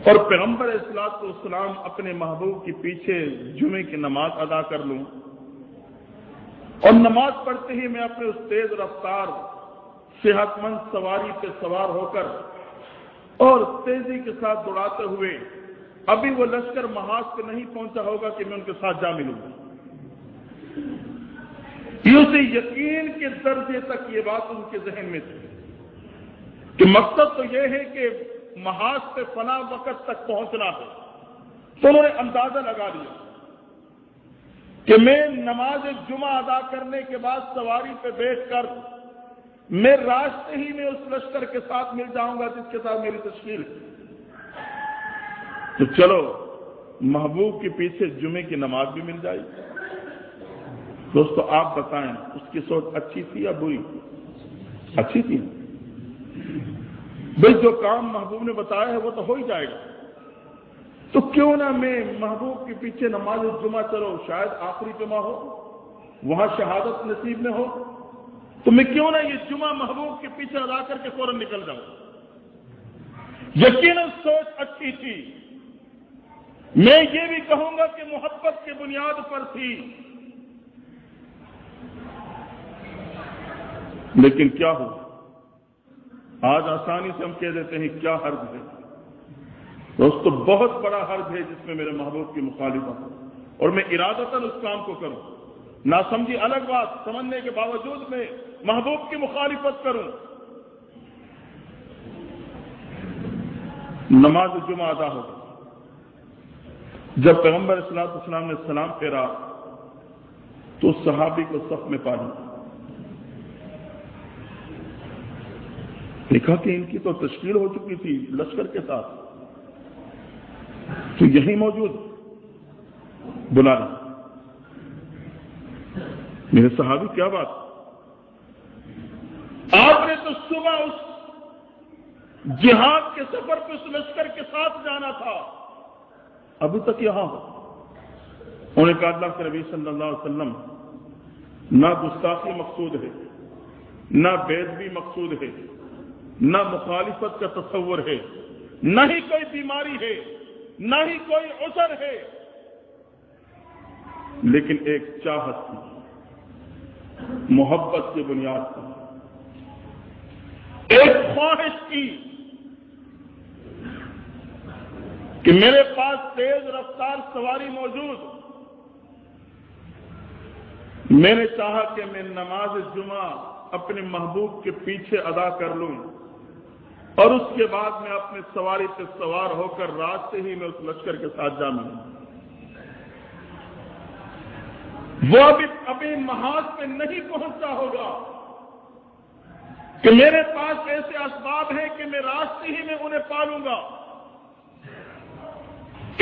اور پیغمبر اصلاۃ والسلام اپنے محبوب کے پیچھے جمعے کی نماز ادا کر لوں، اور نماز پڑھتے ہی میں اپنے اس تیز رفتار صحت مند سواری پہ سوار ہو کر اور تیزی کے ساتھ دوڑاتے ہوئے ابھی وہ لشکر محاذ پہ نہیں پہنچا ہوگا کہ میں ان کے ساتھ جا ملوں گا۔ یہ اسے یقین کے درجے تک یہ بات ان کے ذہن میں تھی کہ مقصد تو یہ ہے کہ محاذ پہ فلاں وقت تک پہنچنا ہے۔ تو انہوں نے اندازہ لگا لیا کہ میں نماز جمعہ ادا کرنے کے بعد سواری پہ بیٹھ کر میں راستے ہی میں اس لشکر کے ساتھ مل جاؤں گا جس کے ساتھ میری تشکیل ہے۔ تو چلو محبوب کے پیچھے جمعے کی نماز بھی مل جائے۔ دوستو آپ بتائیں اس کی سوچ اچھی تھی یا بری؟ اچھی تھی۔ بھئی جو کام محبوب نے بتایا ہے وہ تو ہو ہی جائے گا، تو کیوں نہ میں محبوب کے پیچھے نماز جمعہ چلو، شاید آخری جمعہ ہو، وہاں شہادت نصیب میں ہو، تو میں کیوں نہ یہ جمعہ محبوب کے پیچھے ادا کر کے فوراً نکل جاؤں۔ یقیناً سوچ اچھی تھی، میں یہ بھی کہوں گا کہ محبت کی بنیاد پر تھی، لیکن کیا ہو، آج آسانی سے ہم کہہ دیتے ہیں کیا حرج ہے۔ دوستو بہت بڑا حرج ہے جس میں میرے محبوب کی مخالفت ہو اور میں ارادتاً اس کام کو کروں۔ نہ سمجھی الگ بات، سمجھنے کے باوجود میں محبوب کی مخالفت کروں۔ نماز جمعہ ادا ہو گئی۔ جب پیغمبر صلی اللہ علیہ وسلم نے سلام پھیرا تو اس صحابی کو صف میں پا لیا۔ دیکھا کہ ان کی تو تشکیل ہو چکی تھی لشکر کے ساتھ، تو یہیں موجود بلا رہا۔ میرے صحابی کیا بات، آپ نے تو صبح اس جہاد کے سفر پہ اس لشکر کے ساتھ جانا تھا، ابھی تک یہاں ہو۔ انہوں نے کہا اللہ کے نبی صلی اللہ علیہ وسلم نہ گستاخی مقصود ہے، نہ بے ادبی مقصود ہے، نہ مخالفت کا تصور ہے، نہ ہی کوئی بیماری ہے، نہ ہی کوئی عذر ہے، لیکن ایک چاہت تھی، محبت کی بنیاد پر ایک خواہش کی کہ میرے پاس تیز رفتار سواری موجود، میں نے چاہا کہ میں نماز جمعہ اپنے محبوب کے پیچھے ادا کر لوں اور اس کے بعد میں اپنے سواری پہ سوار ہو کر راستے ہی میں اس لشکر کے ساتھ جا ملوں۔ وہ ابھی محاذ پہ نہیں پہنچا ہوگا کہ میرے پاس ایسے اسباب ہیں کہ میں راستے ہی میں انہیں پالوں گا۔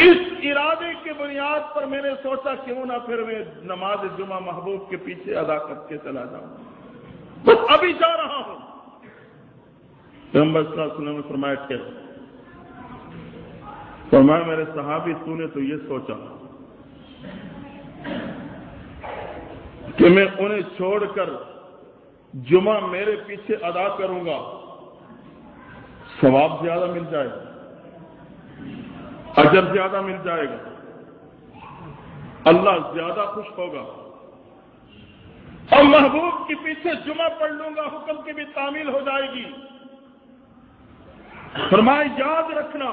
اس ارادے کی بنیاد پر میں نے سوچا کیوں نہ پھر میں نماز جمعہ محبوب کے پیچھے ادا کر کے چلا جاؤں، تو ابھی جا رہا ہوں۔ پیغمبر صلی اللہ علیہ وسلم نے فرمایا ٹھہر، فرمایا میرے صحابی تو نے تو یہ سوچا کہ میں انہیں چھوڑ کر جمعہ میرے پیچھے ادا کروں گا، ثواب زیادہ مل جائے گا، اجر زیادہ مل جائے گا، اللہ زیادہ خوش ہوگا، اور محبوب کے پیچھے جمعہ پڑھ لوں گا، حکم کی بھی تعمیل ہو جائے گی۔ فرمایا یاد رکھنا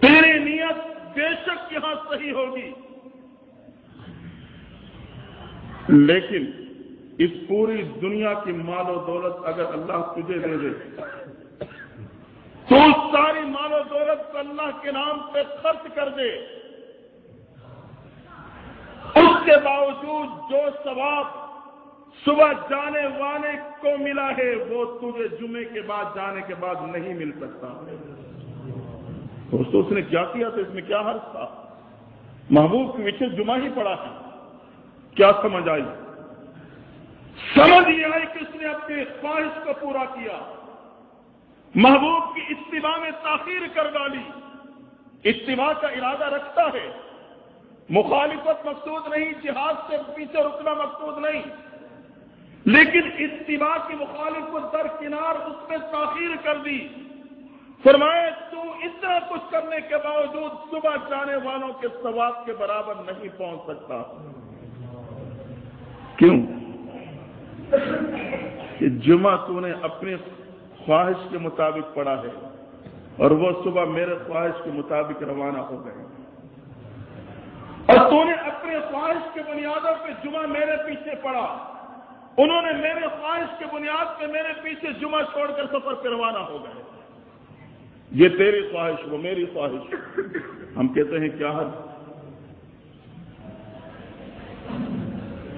تیری نیت بے شک یہاں صحیح ہوگی، لیکن اس پوری دنیا کی مال و دولت اگر اللہ تجھے دے دے تو اس ساری مال و دولت کو اللہ کے نام پہ خرچ کر دے، اس کے باوجود جو ثواب صبح جانے والے کو ملا ہے وہ تجھے جمعے کے بعد جانے کے بعد نہیں مل سکتا۔ دوستو اس نے کیا کیا تھا، اس میں کیا حرج تھا؟ محبوب کے پیچھے جمعہ ہی پڑا ہے. کیا سمجھ آئی؟ سمجھ یہ آئی کہ اس نے اپنی خواہش کو پورا کیا، محبوب کی اتباع میں تاخیر کر ڈالی. اتباع کا ارادہ رکھتا ہے، مخالفت مقصود نہیں، جہاد سے پیچھے رکنا مقصود نہیں، لیکن اتباع کی مخالفت درکنار اس میں تاخیر کر دی. فرمایا تو اتنا کچھ کرنے کے باوجود صبح جانے والوں کے ثواب کے برابر نہیں پہنچ سکتا. کیوں؟ کہ جمعہ تو نے اپنی خواہش کے مطابق پڑھا ہے اور وہ صبح میرے خواہش کے مطابق روانہ ہو گئے، اور تو نے اپنے خواہش کے بنیادوں پہ جمعہ میرے پیچھے پڑھا، انہوں نے میرے خواہش کے بنیاد پہ میرے پیچھے جمعہ چھوڑ کر سفر پہ روانہ ہو گئے. یہ تیری خواہش، وہ میری خواہش. ہم کہتے ہیں کیا حل؟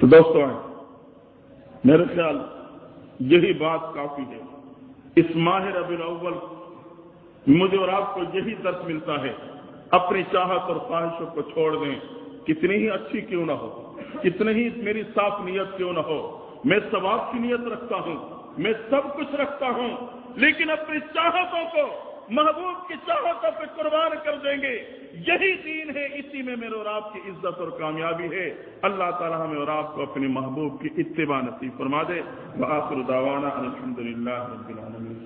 تو دوستو میرے خیال یہی بات کافی ہے. اس ماہ ربیع الاول مجھے اور آپ کو یہی درس ملتا ہے، اپنی چاہت اور خواہشوں کو چھوڑ دیں، کتنی ہی اچھی کیوں نہ ہو، کتنی ہی میری صاف نیت کیوں نہ ہو. میں ثواب کی نیت رکھتا ہوں، میں سب کچھ رکھتا ہوں، لیکن اپنی چاہتوں کو محبوب کی چاہتوں پہ قربان کر دیں گے. یہی دین ہے، اسی میں میرے اور آپ کی عزت اور کامیابی ہے. اللہ تعالی ہمیں اور آپ کو اپنے محبوب کی اتباع نصیب فرما دے. وآخر دعوانا الحمدللہ رب العالمین.